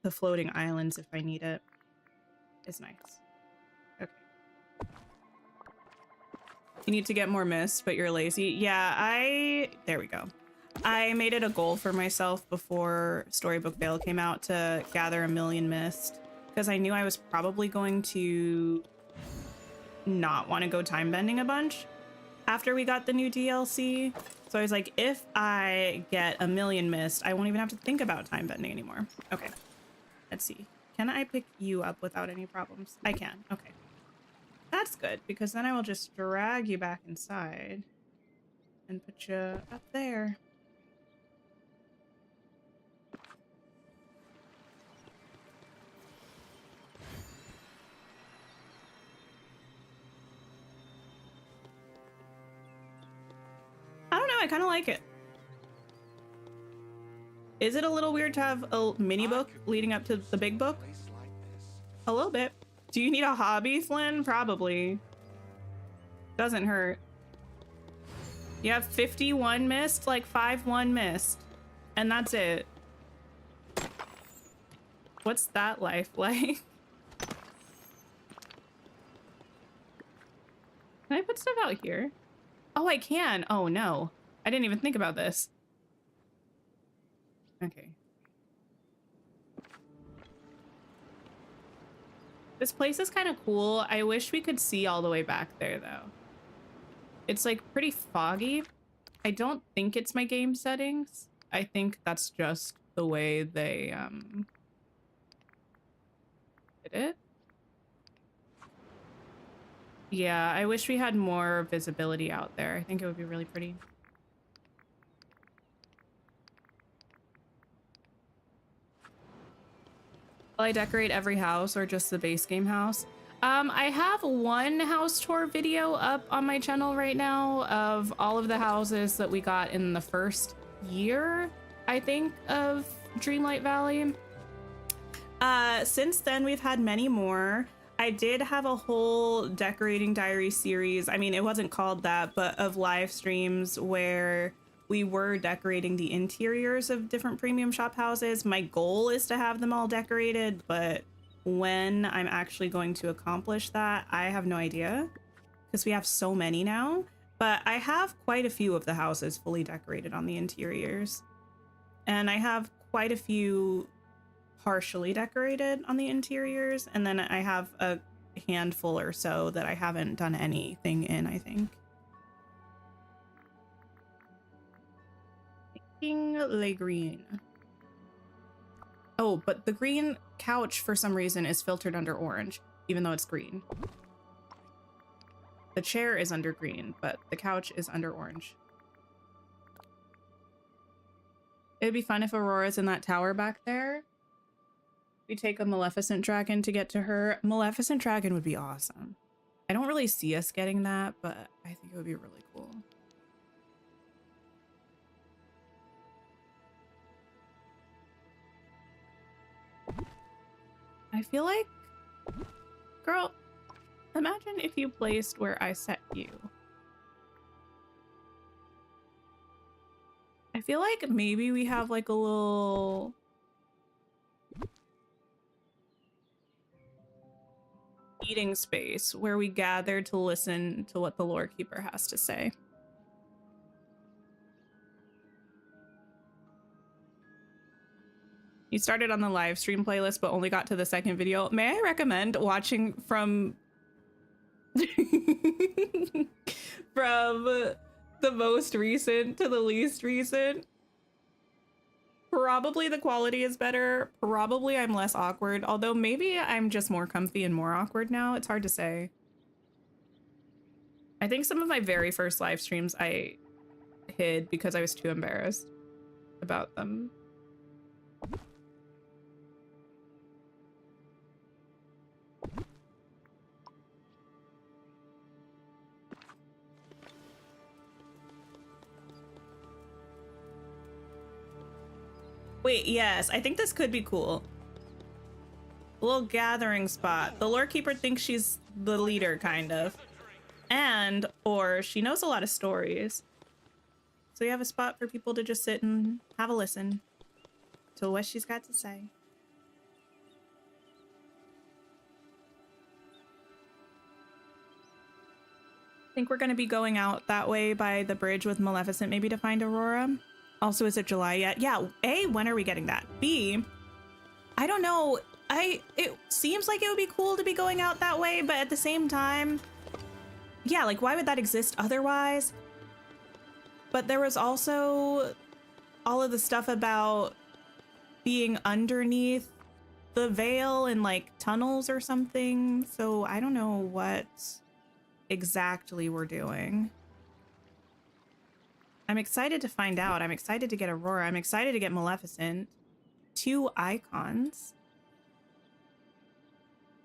the floating islands if I need it is nice. Okay. You need to get more mist, but you're lazy. Yeah, there we go. I made it a goal for myself before Storybook Vale came out to gather 1,000,000 mist. Because I knew I was probably going to not want to go time bending a bunch after we got the new DLC. So I was like, if I get 1,000,000 mist, I won't even have to think about time bending anymore. Okay, let's see. Can I pick you up without any problems? I can. Okay, that's good because then I will just drag you back inside and put you up there. I don't know, I kind of like it. Is it a little weird to have a mini book leading up to the big book? A little bit. Do you need a hobby, Flynn? Probably. Doesn't hurt. You have 51 mist, like 5-1 mist. And that's it. What's that life like? Can I put stuff out here? Oh, I can. Oh, no. I didn't even think about this. Okay. This place is kind of cool. I wish we could see all the way back there, though. It's, like, pretty foggy. I don't think it's my game settings. I think that's just the way they, did it. Yeah, I wish we had more visibility out there. I think it would be really pretty. Will I decorate every house or just the base game house? I have one house tour video up on my channel right now of all of the houses that we got in the first year, I think, of Dreamlight Valley. Since then, we've had many more. I did have a whole decorating diary series. I mean, it wasn't called that, but of live streams where we were decorating the interiors of different premium shop houses. My goal is to have them all decorated, but when I'm actually going to accomplish that, I have no idea because we have so many now. But I have quite a few of the houses fully decorated on the interiors. And I have quite a few partially decorated on the interiors. And then I have a handful or so that I haven't done anything in, I think. King Le Green. Oh, but the green couch for some reason is filtered under orange, even though it's green. The chair is under green, but the couch is under orange. It'd be fun if Aurora's in that tower back there. We take a Maleficent dragon to get to her. Maleficent dragon would be awesome. I don't really see us getting that, but I think it would be really cool. I feel like, girl, imagine if you placed where I set you. I feel like maybe we have like a little eating space where we gather to listen to what the lore keeper has to say. You started on the live stream playlist, but only got to the second video. May I recommend watching from from the most recent to the least recent? Probably the quality is better. Probably I'm less awkward, although maybe I'm just more comfy and more awkward now. It's hard to say. I think some of my very first live streams I hid because I was too embarrassed about them. Wait, yes, I think this could be cool. A little gathering spot. The lore keeper thinks she's the leader, kind of. And, or she knows a lot of stories. So you have a spot for people to just sit and have a listen to what she's got to say. I think we're going to be going out that way by the bridge with Maleficent, maybe to find Aurora. Also, is it July yet? Yeah, A, when are we getting that? B, I don't know. It seems like it would be cool to be going out that way, but at the same time, yeah, like why would that exist otherwise? But there was also all of the stuff about being underneath the Vale and like tunnels or something. So I don't know what exactly we're doing. I'm excited to find out. I'm excited to get Aurora. I'm excited to get Maleficent. 2 icons.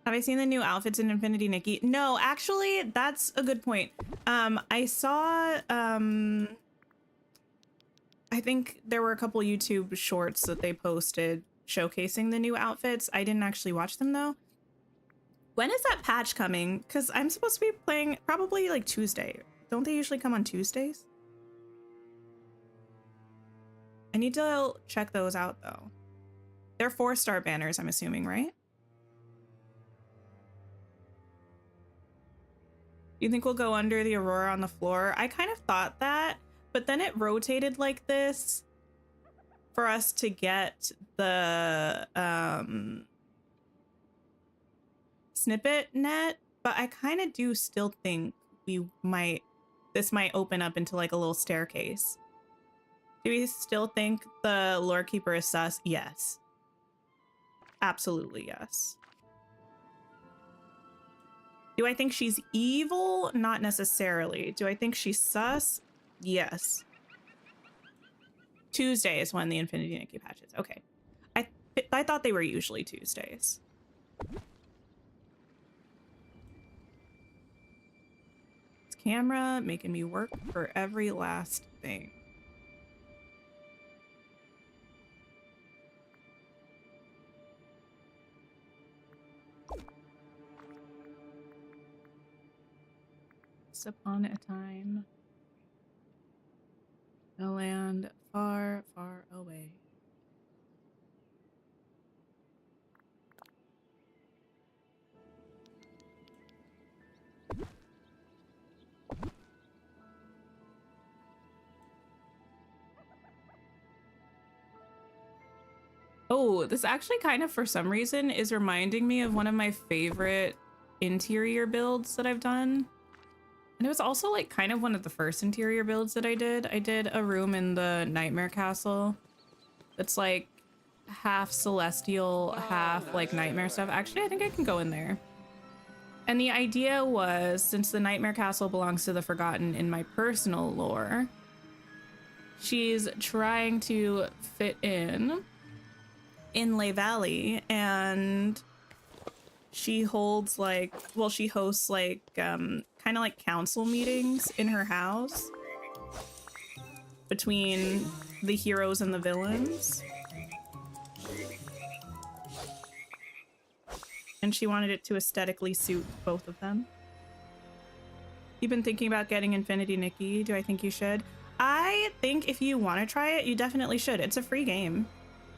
Have I seen the new outfits in Infinity Nikki? No, actually, that's a good point. I saw, I think there were a couple YouTube shorts that they posted showcasing the new outfits. I didn't actually watch them though. When is that patch coming? Because I'm supposed to be playing probably like Tuesday. Don't they usually come on Tuesdays? I need to check those out though. They're 4-star banners, I'm assuming, right? You think we'll go under the Aurora on the floor? I kind of thought that, but then it rotated like this for us to get the snippet net, but I kind of do still think this might open up into like a little staircase. Do we still think the lore keeper is sus? Yes. Absolutely yes. Do I think she's evil? Not necessarily. Do I think she's sus? Yes. Tuesday is when the Infinity Nikki patch is. Okay. I thought they were usually Tuesdays. camera, making me work for every last thing. Once upon a time, a land far, far away. Oh, this actually kind of, for some reason, is reminding me of one of my favorite interior builds that I've done. And it was also like kind of one of the first interior builds that I did. I did a room in the Nightmare Castle that's like half celestial, half like nightmare stuff. Actually, I think I can go in there. And the idea was, since the Nightmare Castle belongs to the Forgotten in my personal lore, she's trying to fit in Valley, and she holds like, well, she hosts like kind of like council meetings in her house between the heroes and the villains. And she wanted it to aesthetically suit both of them. You've been thinking about getting Infinity Nikki. Do I think you should? I think if you want to try it, you definitely should. It's a free game.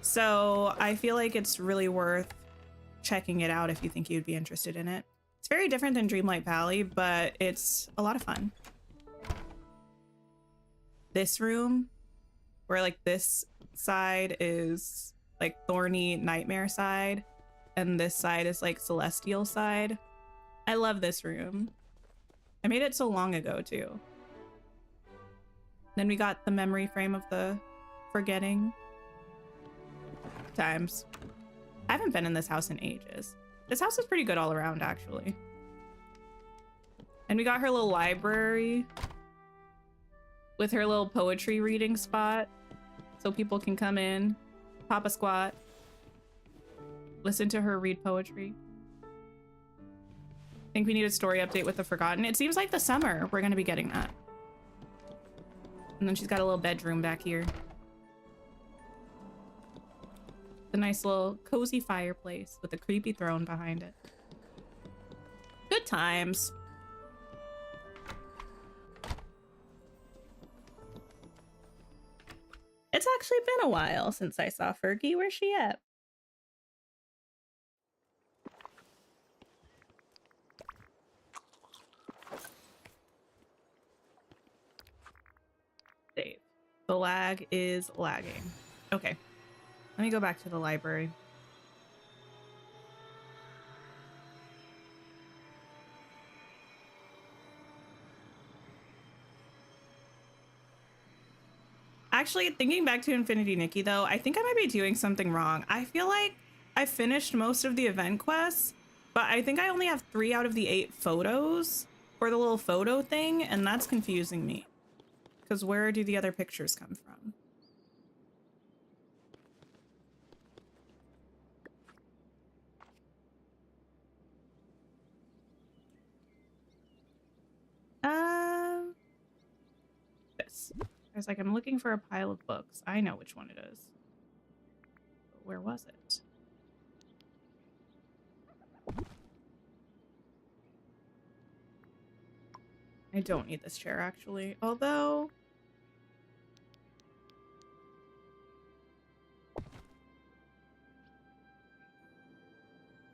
So I feel like it's really worth checking it out if you think you'd be interested in it. It's very different than Dreamlight Valley, but it's a lot of fun. This room, where like this side is like thorny nightmare side, and this side is like celestial side. I love this room. I made it so long ago too. Then we got the memory frame of the forgetting times. I haven't been in this house in ages. This house is pretty good all around, actually. And we got her little library with her little poetry reading spot, so people can come in, pop a squat, listen to her read poetry. I think we need a story update with the Forgotten. It seems like the summer we're gonna be getting that. And then she's got a little bedroom back here. The nice little cozy fireplace with a creepy throne behind it. Good times. It's actually been a while since I saw Fergie. Where's she at? Save. The lag is lagging. Okay. Let me go back to the library. Actually, thinking back to Infinity Nikki, though, I think I might be doing something wrong. I feel like I finished most of the event quests, but I think I only have 3 out of the 8 photos for the little photo thing, and that's confusing me. Because where do the other pictures come from? This. I was like, I'm looking for a pile of books. I know which one it is. But where was it? I don't need this chair, actually. Although...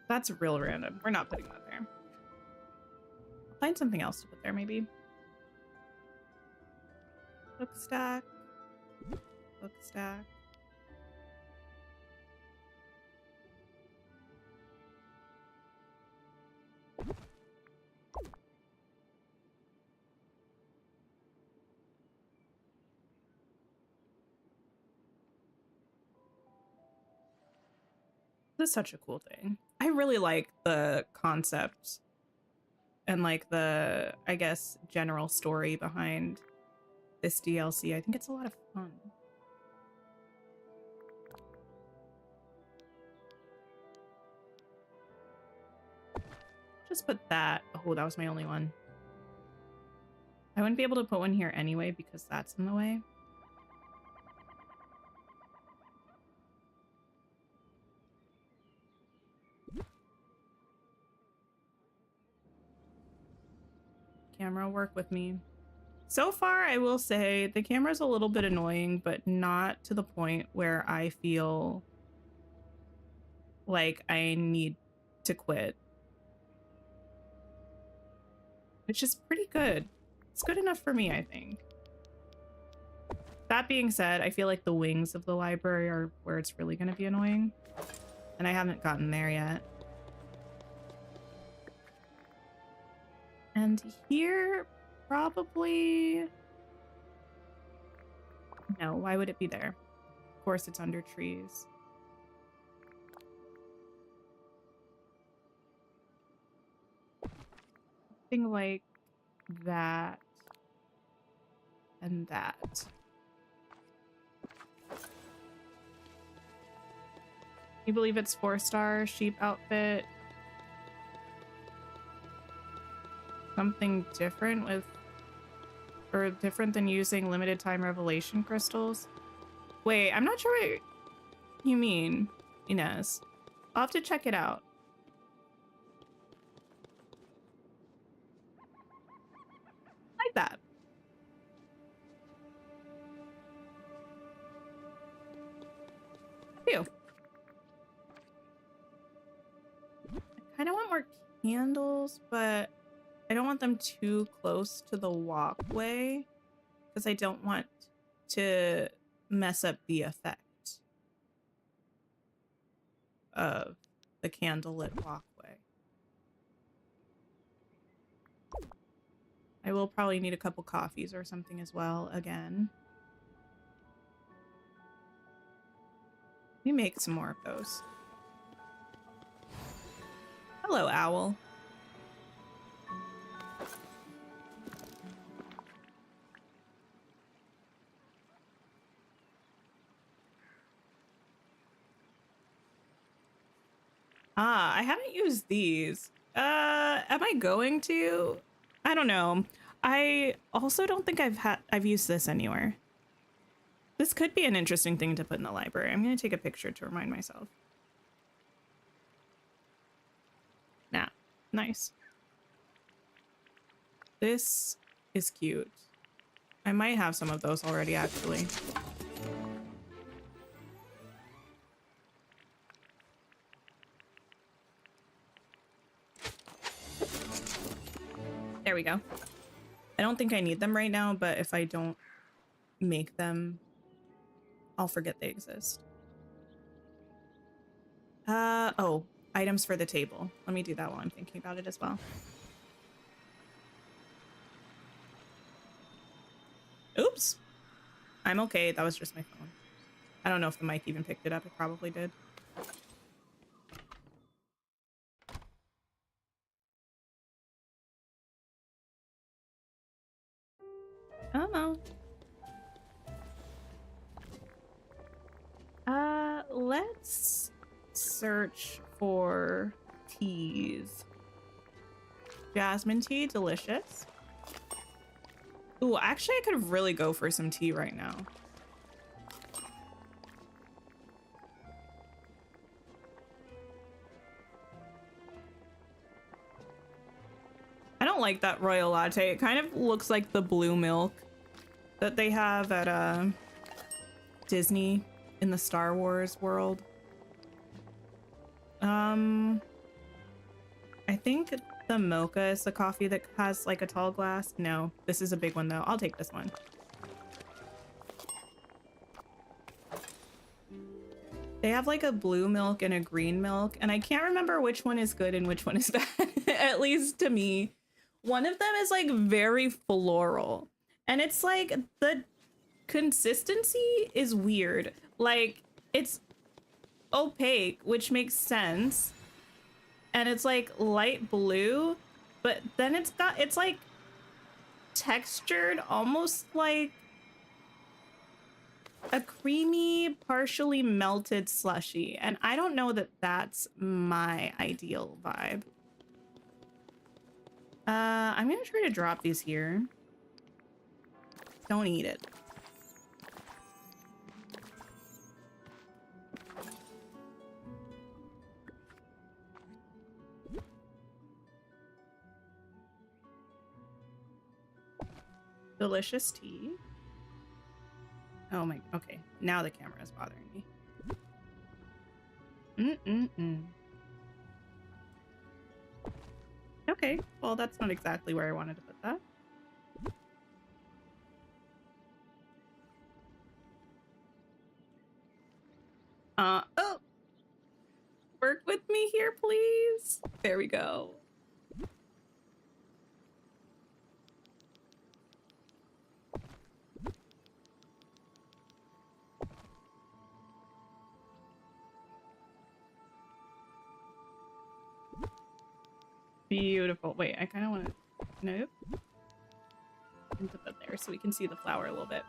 that's real random. We're not putting that there. I'll find something else to put there, maybe. Book stack. Book stack. This is such a cool thing. I really like the concept and like the, I guess, general story behind this DLC. I think it's a lot of fun. Just put that. Oh, that was my only one. wouldn't be able to put one here anyway because that's in the way. Camera, work with me. So far, I will say the camera's a little bit annoying, but not to the point where I feel like I need to quit. Which is pretty good. It's good enough for me, I think. That being said, I feel like the wings of the library are where it's really going to be annoying. And I haven't gotten there yet. And here, probably... No, why would it be there? Of course it's under trees. Something like that. And that. You believe it's 4-star sheep outfit? Something different with, or different than using limited time revelation crystals? Wait, I'm not sure what you mean, Inez. I'll have to check it out. Like that. Phew. I kind of want more candles, but I don't want them too close to the walkway because I don't want to mess up the effect of the candlelit walkway. I will probably need a couple coffees or something as well again. We make some more of those. Hello, owl. Ah, I haven't used these. Am I going to? I don't know. I also don't think I've used this anywhere. This could be an interesting thing to put in the library. I'm gonna take a picture to remind myself. Nah, nice. This is cute. I might have some of those already, actually. There we go. I don't think I need them right now, but if I don't make them, I'll forget they exist. Oh, items for the table. Let me do that while I'm thinking about it as well. Oops. I'm okay. That was just my phone. I don't know if the mic even picked it up. It probably did. Oh. Let's search for teas. Jasmine tea, delicious. Ooh, actually I could really go for some tea right now. I don't like that royal latte. It kind of looks like the blue milk that they have at Disney in the Star Wars world. I think the mocha is the coffee that has like a tall glass. No, this is a big one though. I'll take this one. They have like a blue milk and a green milk, and I can't remember which one is good and which one is bad, at least to me. One of them is like very floral, and it's like the consistency is weird. Like it's opaque, which makes sense. And it's like light blue, but then it's like textured almost like a creamy, partially melted slushy. And I don't know that that's my ideal vibe. I'm gonna try to drop these here. Don't eat it. Delicious tea. Oh my, okay. Now the camera is bothering me. Okay, well that's not exactly where I wanted to put that. Oh! Work with me here, please. There we go. Beautiful. Wait, I kind of want to... Nope. And put that there so we can see the flower a little bit.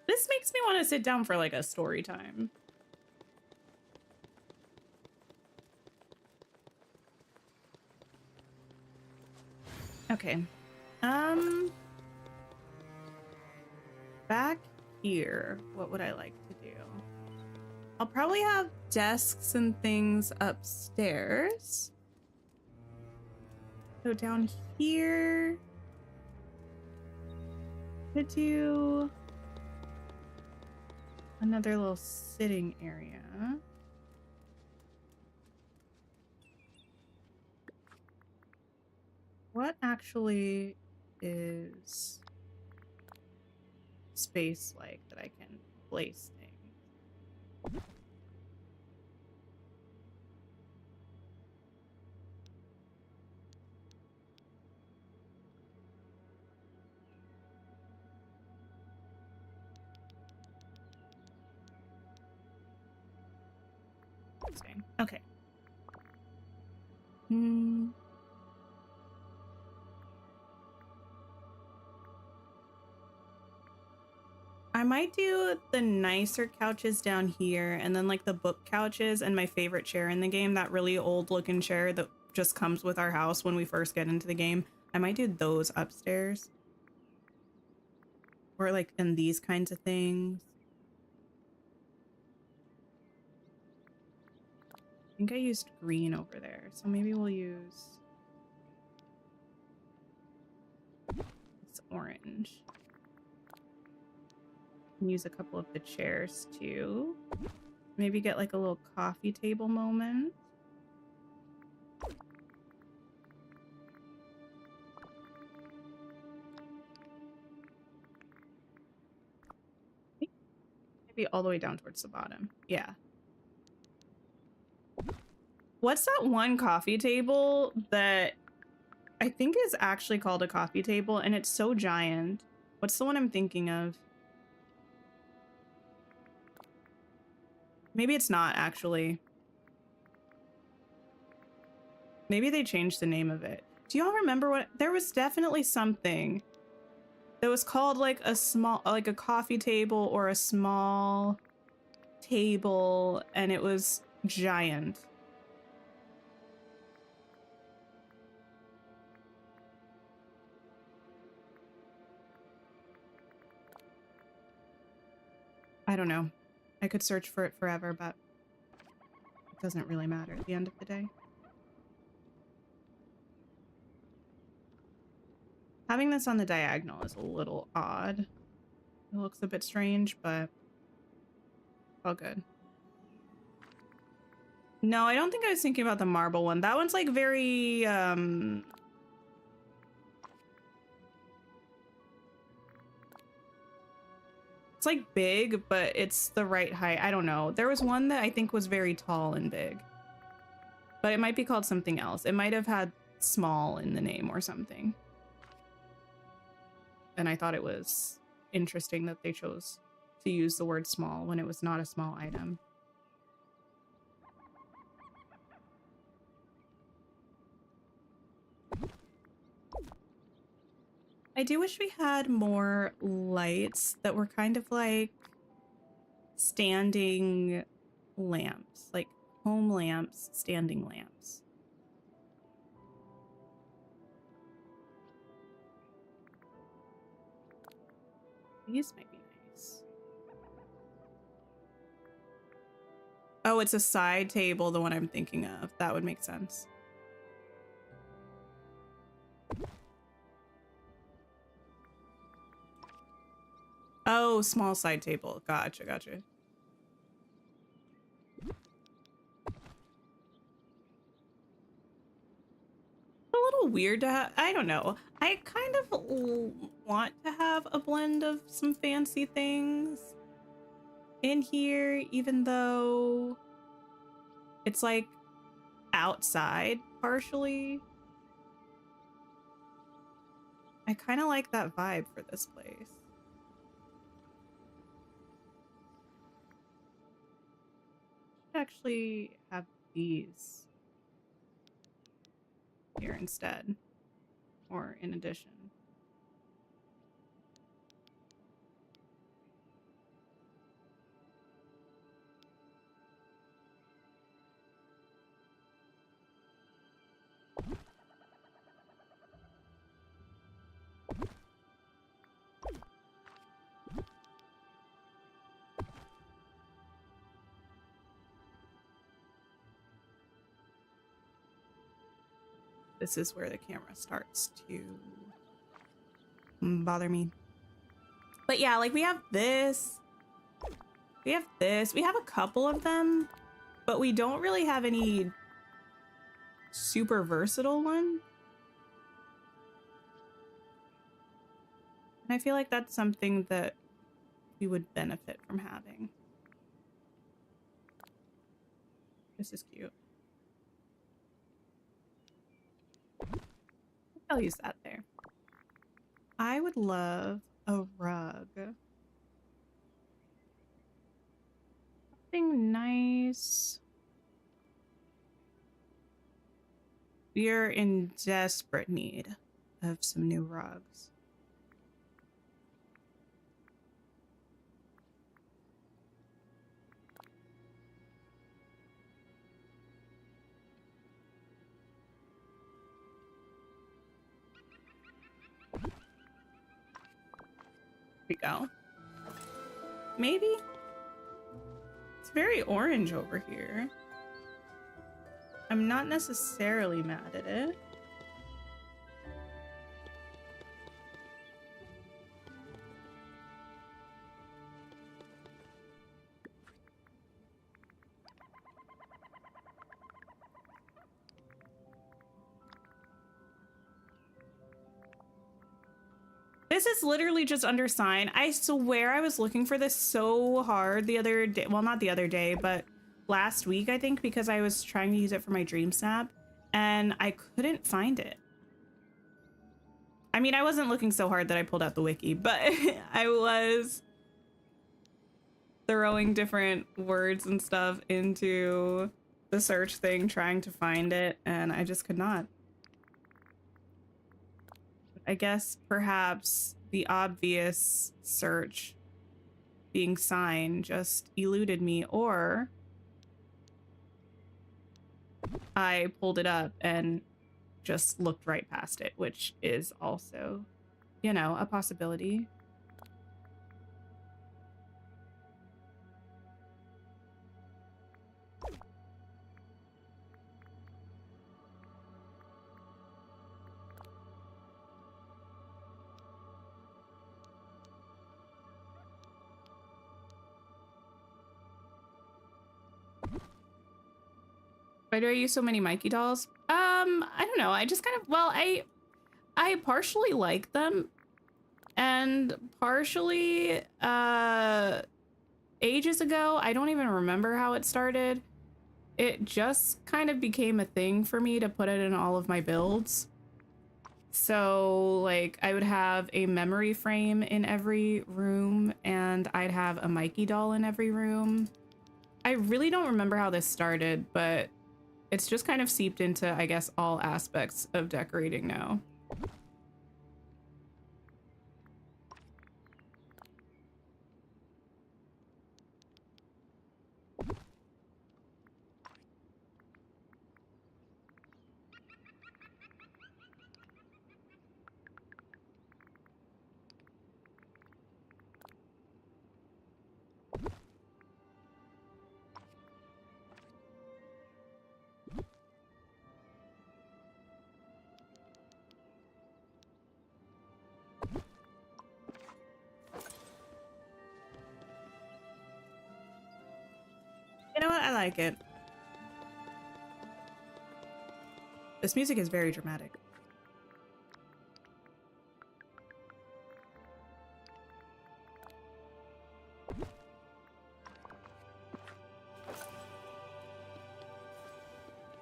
This makes me want to sit down for like a story time. Okay. Back here, what would I like to do? I'll probably have desks and things upstairs. So down here, could do another little sitting area. What actually is space like that I can place things? Interesting. Okay. I might do the nicer couches down here and then like the book couches and my favorite chair in the game, that really old looking chair that just comes with our house when we first get into the game. I might do those upstairs. Or like in these kinds of things. I think I used green over there, so maybe we'll use this orange. Use a couple of the chairs too. Maybe get like a little coffee table moment. Maybe all the way down towards the bottom. Yeah. What's that one coffee table that I think is actually called a coffee table and it's so giant? What's the one I'm thinking of? Maybe it's not actually. Maybe they changed the name of it. Do y'all remember what? There was definitely something that was called like a small, like a coffee table or a small table, and it was giant. I don't know. I could search for it forever, but it doesn't really matter at the end of the day. Having this on the diagonal is a little odd. It looks a bit strange, but all good. No, I don't think I was thinking about the marble one. That one's like very, it's like big, but it's the right height. I don't know. There was one that I think was very tall and big, but it might be called something else. It might have had small in the name or something. And I thought it was interesting that they chose to use the word small when it was not a small item. I do wish we had more lights that were kind of like standing lamps, like home lamps, standing lamps. These might be nice. Oh, it's a side table, the one I'm thinking of. That would make sense. Oh, small side table. Gotcha, gotcha. A little weird to have. I don't know. I kind of want to have a blend of some fancy things in here, even though it's like outside partially. I kind of like that vibe for this place. Should actually have these here instead, or in addition. This is where the camera starts to bother me. But yeah, like we have this. We have this. We have a couple of them, but we don't really have any super versatile one. And I feel like that's something that we would benefit from having. This is cute. I'll use that there. I would love a rug. Something nice. We are in desperate need of some new rugs. Here we go. Maybe? It's very orange over here. I'm not necessarily mad at it. This is literally just under sign. I swear I was looking for this so hard the other day. Well, not the other day, but last week, I think, because I was trying to use it for my dream snap and I couldn't find it. I mean, I wasn't looking so hard that I pulled out the wiki, but I was throwing different words and stuff into the search thing, trying to find it, and I just could not. I guess perhaps the obvious search being sign just eluded me, or I pulled it up and just looked right past it, which is also, you know, a possibility. Why do I use so many Mikey dolls? I don't know. I just kind of, well, I partially like them, and partially, ages ago, I don't even remember how it started. It just kind of became a thing for me to put it in all of my builds. So, like, I would have a memory frame in every room, and I'd have a Mikey doll in every room. I really don't remember how this started, but it's just kind of seeped into, I guess, all aspects of decorating now. know what? I like it. This music is very dramatic.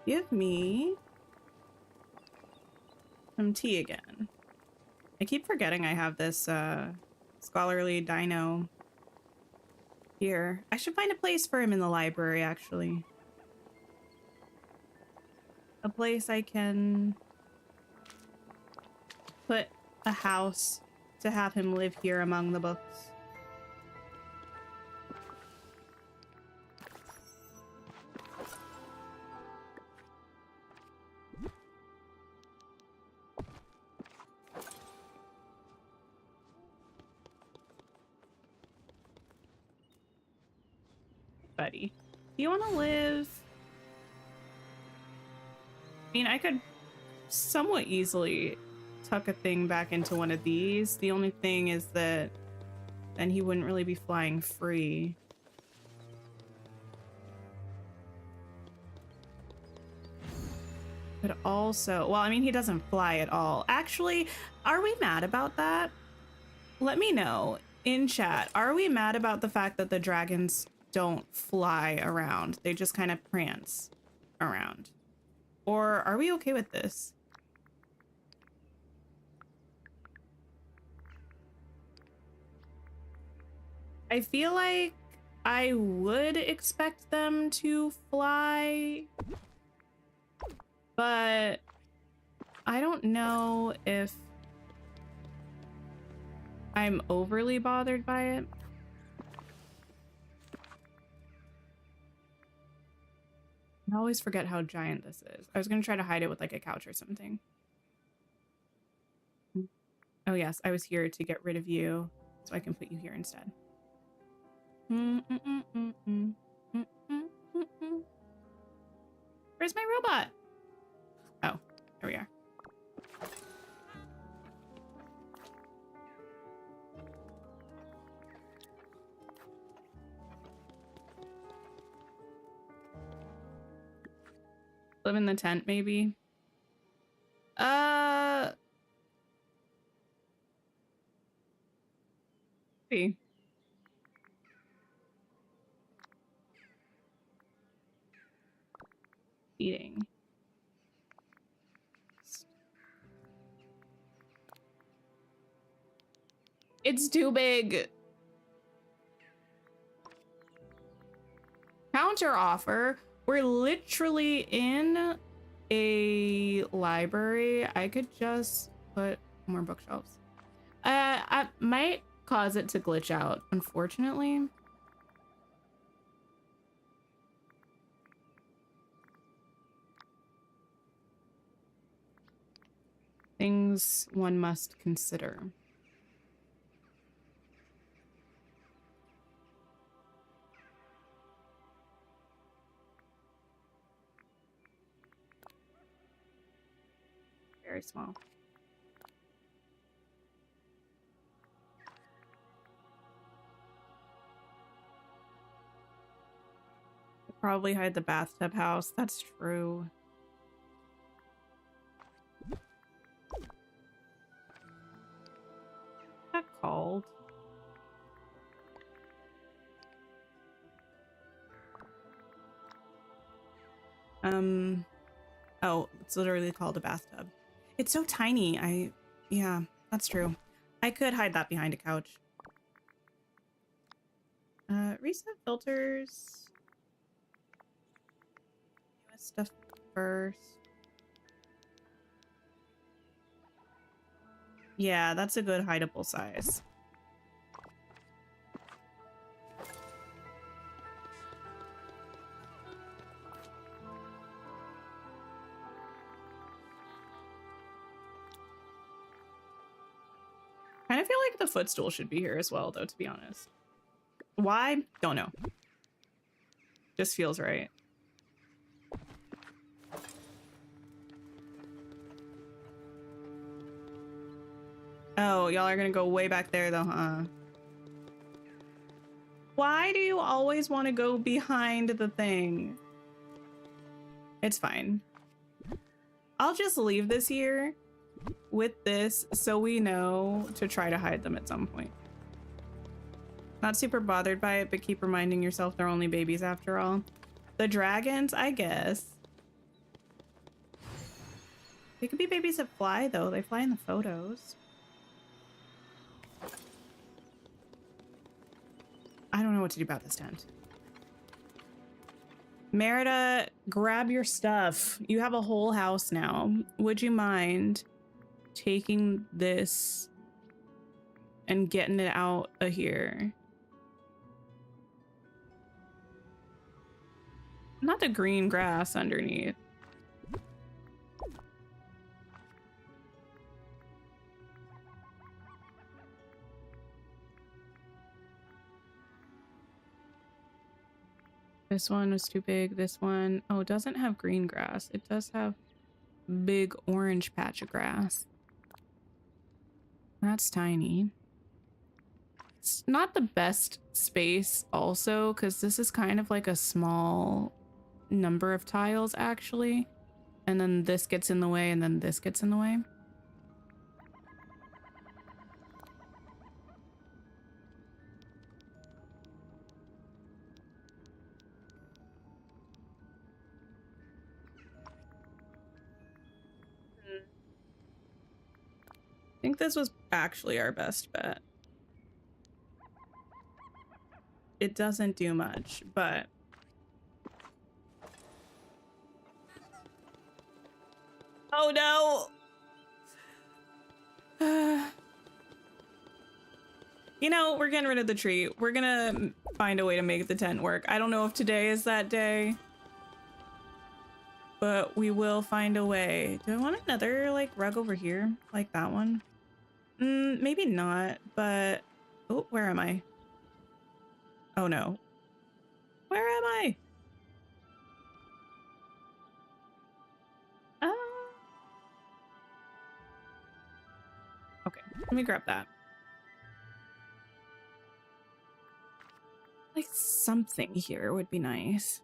Give me some tea again. I keep forgetting I have this scholarly dino here. I should find a place for him in the library, actually. A place I can put a house to have him live here among the books. Buddy, do you want to live? I mean, I could somewhat easily tuck a thing back into one of these. The only thing is that then he wouldn't really be flying free. But also, well, I mean, he doesn't fly at all. Actually, are we mad about that? Let me know in chat. Are we mad about the fact that the dragons don't fly around? They just kind of prance around. Or are we okay with this? I feel like I would expect them to fly, but I don't know if I'm overly bothered by it. I always forget how giant this is. I was gonna try to hide it with like a couch or something. Oh yes, I was here to get rid of you, so I can put you here instead. Where's my robot? Oh, there we are. Live in the tent, maybe. See. Eating. It's too big. Counter offer. We're literally in a library. I could just put more bookshelves. I might cause it to glitch out, unfortunately. Things one must consider. Very small. Could probably hide the bathtub house. That's true. What's that called? Oh, it's literally called a bathtub. It's so tiny. Yeah, that's true. I could hide that behind a couch. Reset filters. US stuff first. Yeah, that's a good hideable size. Kind of feel like the footstool should be here as well, though, to be honest. Why? Don't know. Just feels right. Oh, y'all are gonna go way back there, though, huh? Why do you always want to go behind the thing? It's fine. I'll just leave this here with this so we know to try to hide them at some point. Not super bothered by it, but keep reminding yourself they're only babies after all. The dragons, I guess. They could be babies that fly, though. They fly in the photos. I don't know what to do about this tent. Merida, grab your stuff. You have a whole house now. Would you mind taking this and getting it out of here? Not the green grass underneath. This one was too big. This one, oh, it doesn't have green grass. It does have big orange patch of grass. That's tiny. It's not the best space also, because this is kind of like a small number of tiles actually. And then this gets in the way, and then this gets in the way. I think this was actually our best bet. It doesn't do much, but oh no! You know, we're getting rid of the tree. We're gonna find a way to make the tent work. I don't know if today is that day, but we will find a way. Do I want another like rug over here? Like that one? Maybe not, but oh, where am I? Oh no. Where am I? Okay, let me grab that. Like something here would be nice.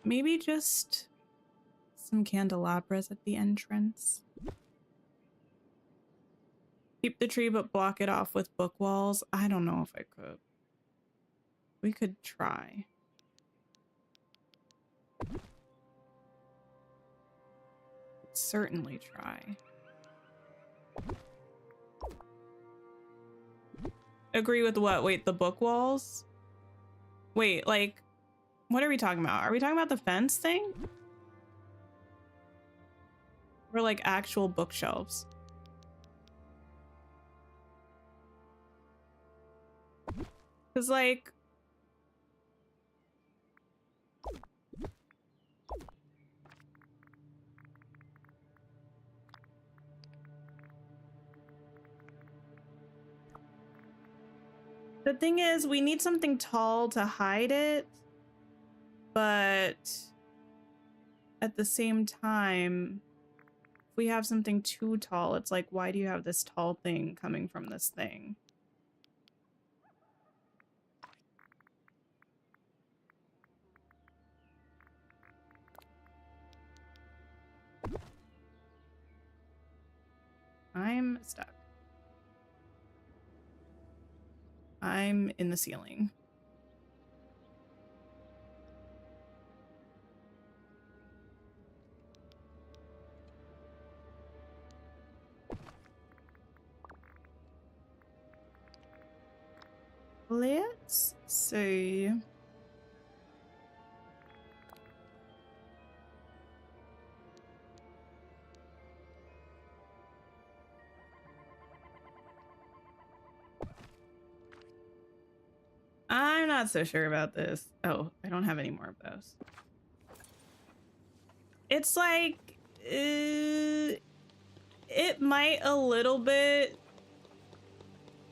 Maybe just some candelabras at the entrance. Keep the tree but block it off with book walls. I don't know if I could. We could try. Certainly try. Agree with what? Wait, the book walls? Wait, like, what are we talking about? Are we talking about the fence thing? Or like actual bookshelves? Because like, the thing is, we need something tall to hide it, but at the same time, if we have something too tall, it's like, why do you have this tall thing coming from this thing? I'm stuck. I'm in the ceiling. Let's see. I'm not so sure about this. Oh, I don't have any more of those. It's like, it might a little bit.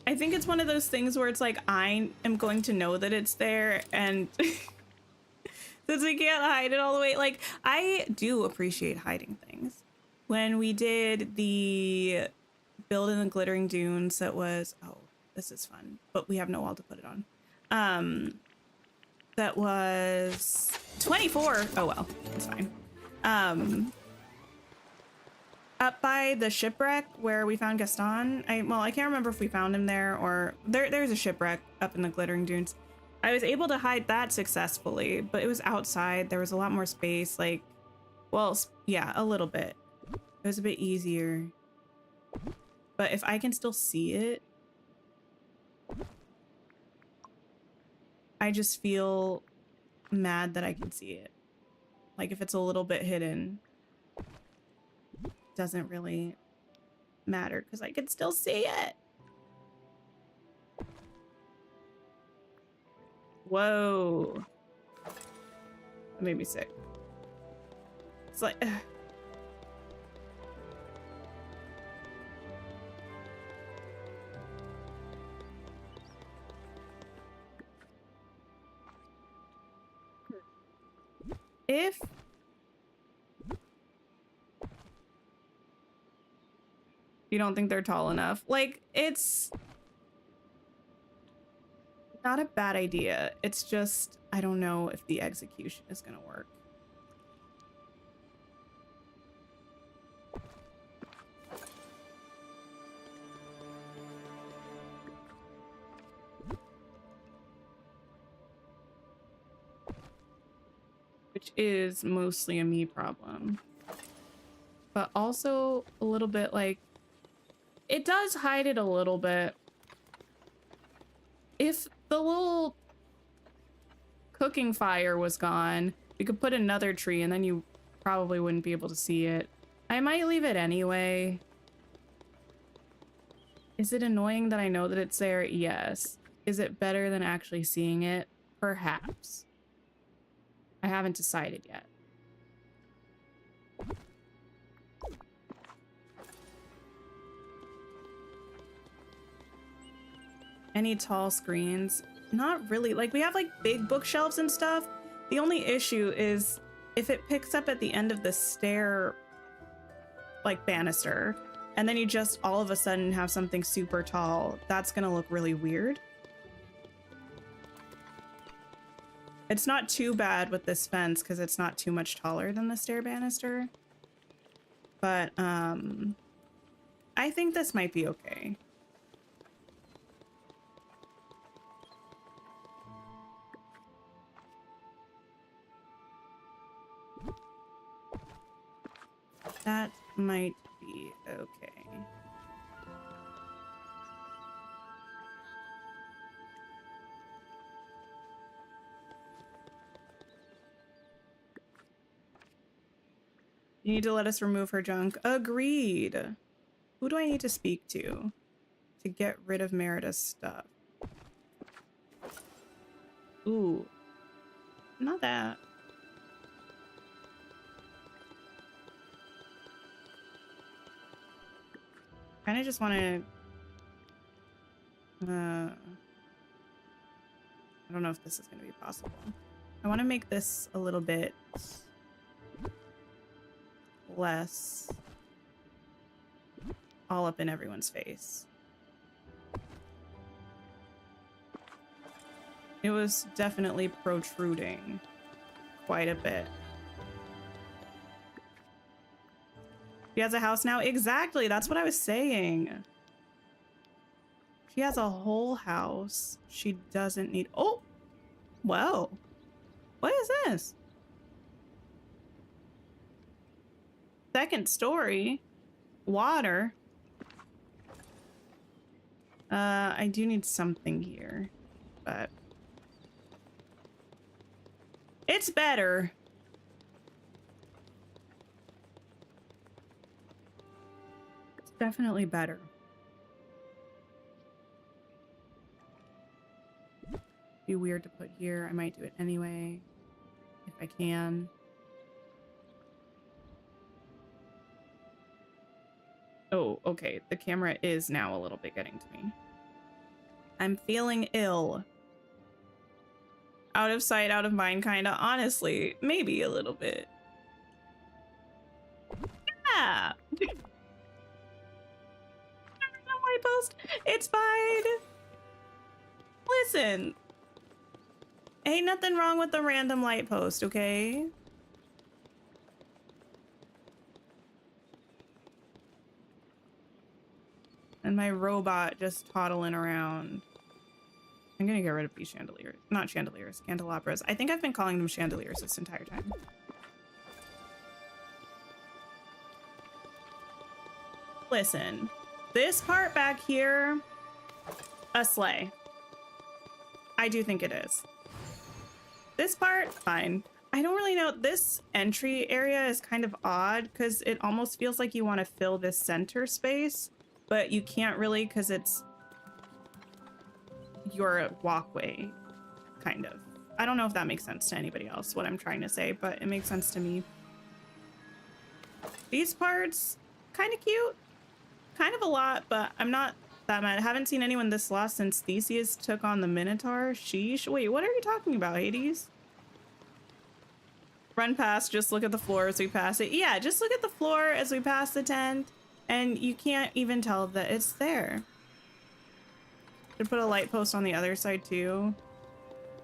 I think it's one of those things where it's like, I am going to know that it's there, and since we can't hide it all the way, like, I do appreciate hiding things. When we did the build in the glittering dunes, that was, oh, this is fun, but we have no wall to put it on. that was 24. Oh well, it's fine. Up by the shipwreck where we found Gaston. I can't remember if we found him there or there's a shipwreck up in the Glittering Dunes. I was able to hide that successfully, but it was outside. There was a lot more space, like, well, yeah, a little bit. It was a bit easier. But if I can still see it, I just feel mad that I can see it. Like if it's a little bit hidden, doesn't really matter because I can still see it. Whoa. That made me sick. It's like... If you don't think they're tall enough, like, it's not a bad idea. It's just, I don't know if the execution is gonna work. Which is mostly a me problem. But also a little bit like, it does hide it a little bit. If the little cooking fire was gone, we could put another tree and then you probably wouldn't be able to see it. I might leave it anyway. Is it annoying that I know that it's there? Yes. Is it better than actually seeing it? Perhaps. I haven't decided yet. Any tall screens? Not really. Like, we have like big bookshelves and stuff. The only issue is if it picks up at the end of the stair, like banister, and then you just all of a sudden have something super tall, that's gonna look really weird. It's not too bad with this fence because it's not too much taller than the stair banister. But I think this might be okay. That might be okay. You need to let us remove her junk. Agreed. Who do I need to speak to get rid of Merida's stuff? Ooh. Not that. Kind of just want to... I don't know if this is going to be possible. I want to make this a little bit... less all up in everyone's face. It was definitely protruding quite a bit. She has a house now? Exactly, that's what I was saying. She has a whole house. She doesn't need... Oh! Whoa. What is this? Second story. Water. I do need something here, but it's better. It's definitely better. Be weird to put here. I might do it anyway if I can. Oh, okay. The camera is now a little bit getting to me. I'm feeling ill. Out of sight, out of mind, kinda. Honestly, maybe a little bit. Yeah. Post. It's fine. Listen, Ain't nothing wrong with the random light post, okay? And my robot just toddling around. I'm gonna get rid of these chandeliers. Not chandeliers, candelabras. I think I've been calling them chandeliers this entire time. Listen, this part back here, a sleigh. I do think it is. This part, fine. I don't really know. This entry area is kind of odd because it almost feels like you want to fill this center space, but you can't really because it's your walkway, kind of. I don't know if that makes sense to anybody else, what I'm trying to say, but it makes sense to me. These parts, kind of cute. Kind of a lot, but I'm not that mad. I haven't seen anyone this lost since Theseus took on the Minotaur. Sheesh. Wait, what are you talking about, Hades? Run past, just look at the floor as we pass it. Yeah, just look at the floor as we pass the tent, and you can't even tell that it's there. Should put a light post on the other side too.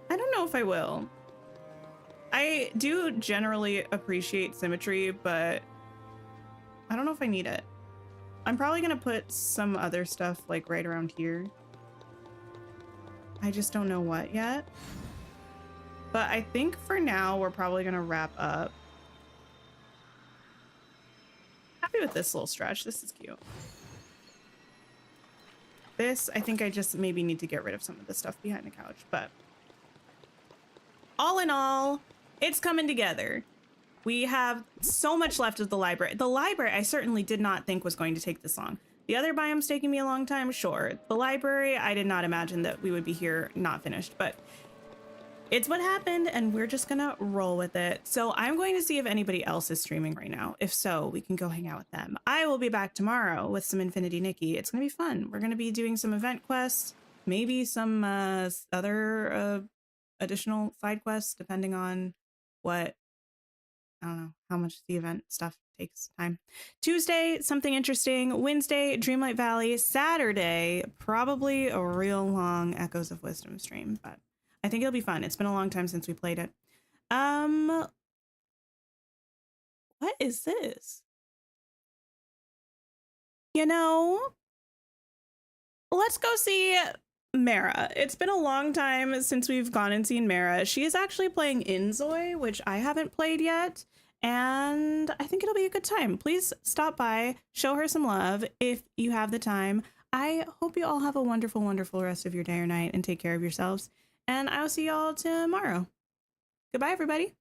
I don't know if I will. I do generally appreciate symmetry, but I don't know if I need it. I'm probably gonna put some other stuff like right around here. I just don't know what yet. But I think for now, we're probably gonna wrap up. Happy with this little stretch. This is cute. This, I think I just maybe need to get rid of some of the stuff behind the couch, but all in all, it's coming together. We have so much left of the library. The library, I certainly did not think was going to take this long. The other biome's taking me a long time, sure. The library, I did not imagine that we would be here not finished, but it's what happened and we're just gonna roll with it. So I'm going to see if anybody else is streaming right now. If so, we can go hang out with them. I will be back tomorrow with some Infinity Nikki. It's gonna be fun. We're gonna be doing some event quests, maybe some other additional side quests, depending on what, I don't know how much the event stuff takes time. Tuesday, something interesting. Wednesday, Dreamlight Valley. Saturday, probably a real long Echoes of Wisdom stream, but I think it'll be fun. It's been a long time since we played it. What is this? You know, let's go see Mara. It's been a long time since we've gone and seen Mara. She is actually playing Inzoi, which I haven't played yet, and I think it'll be a good time. Please stop by, show her some love if you have the time. I hope you all have a wonderful, wonderful rest of your day or night and take care of yourselves, and I'll see y'all tomorrow. Goodbye, everybody.